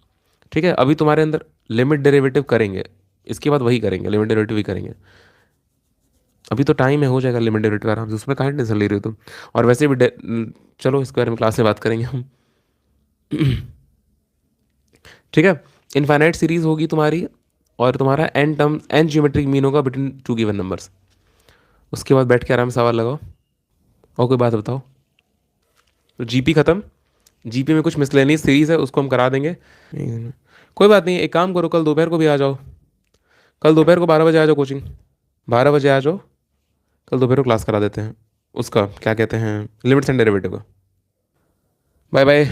ठीक है। अभी तुम्हारे अंदर लिमिट डेरिवेटिव करेंगे, इसके बाद वही करेंगे, लिमिट डेरिवेटिव ही करेंगे। अभी तो टाइम है, हो जाएगा लिमिट डेरिवेटिव आराम से, उसमें कहाँ टेंशन ले रहे हो तुम। और वैसे भी चलो इसके बारे में क्लास में बात करेंगे हम। ठीक है। इनफाइनाइट सीरीज होगी तुम्हारी, और तुम्हारा n term, n geometric mean होगा बिटवीन टू गिवन नंबर्स। उसके बाद बैठ के आराम से सवाल लगाओ, और कोई बात बताओ। तो जीपी खत्म। जीपी में कुछ मिसलेनियस सीरीज है, उसको हम करा देंगे। कोई बात नहीं, एक काम करो, कल दोपहर को भी आ जाओ। कल दोपहर को 12 बजे आ जाओ कोचिंग, 12 बजे आ जाओ। कल दोपहर को क्लास करा देते हैं, उसका क्या कहते हैं, लिमिट्स एंड डेरिवेटिव का। Bye bye.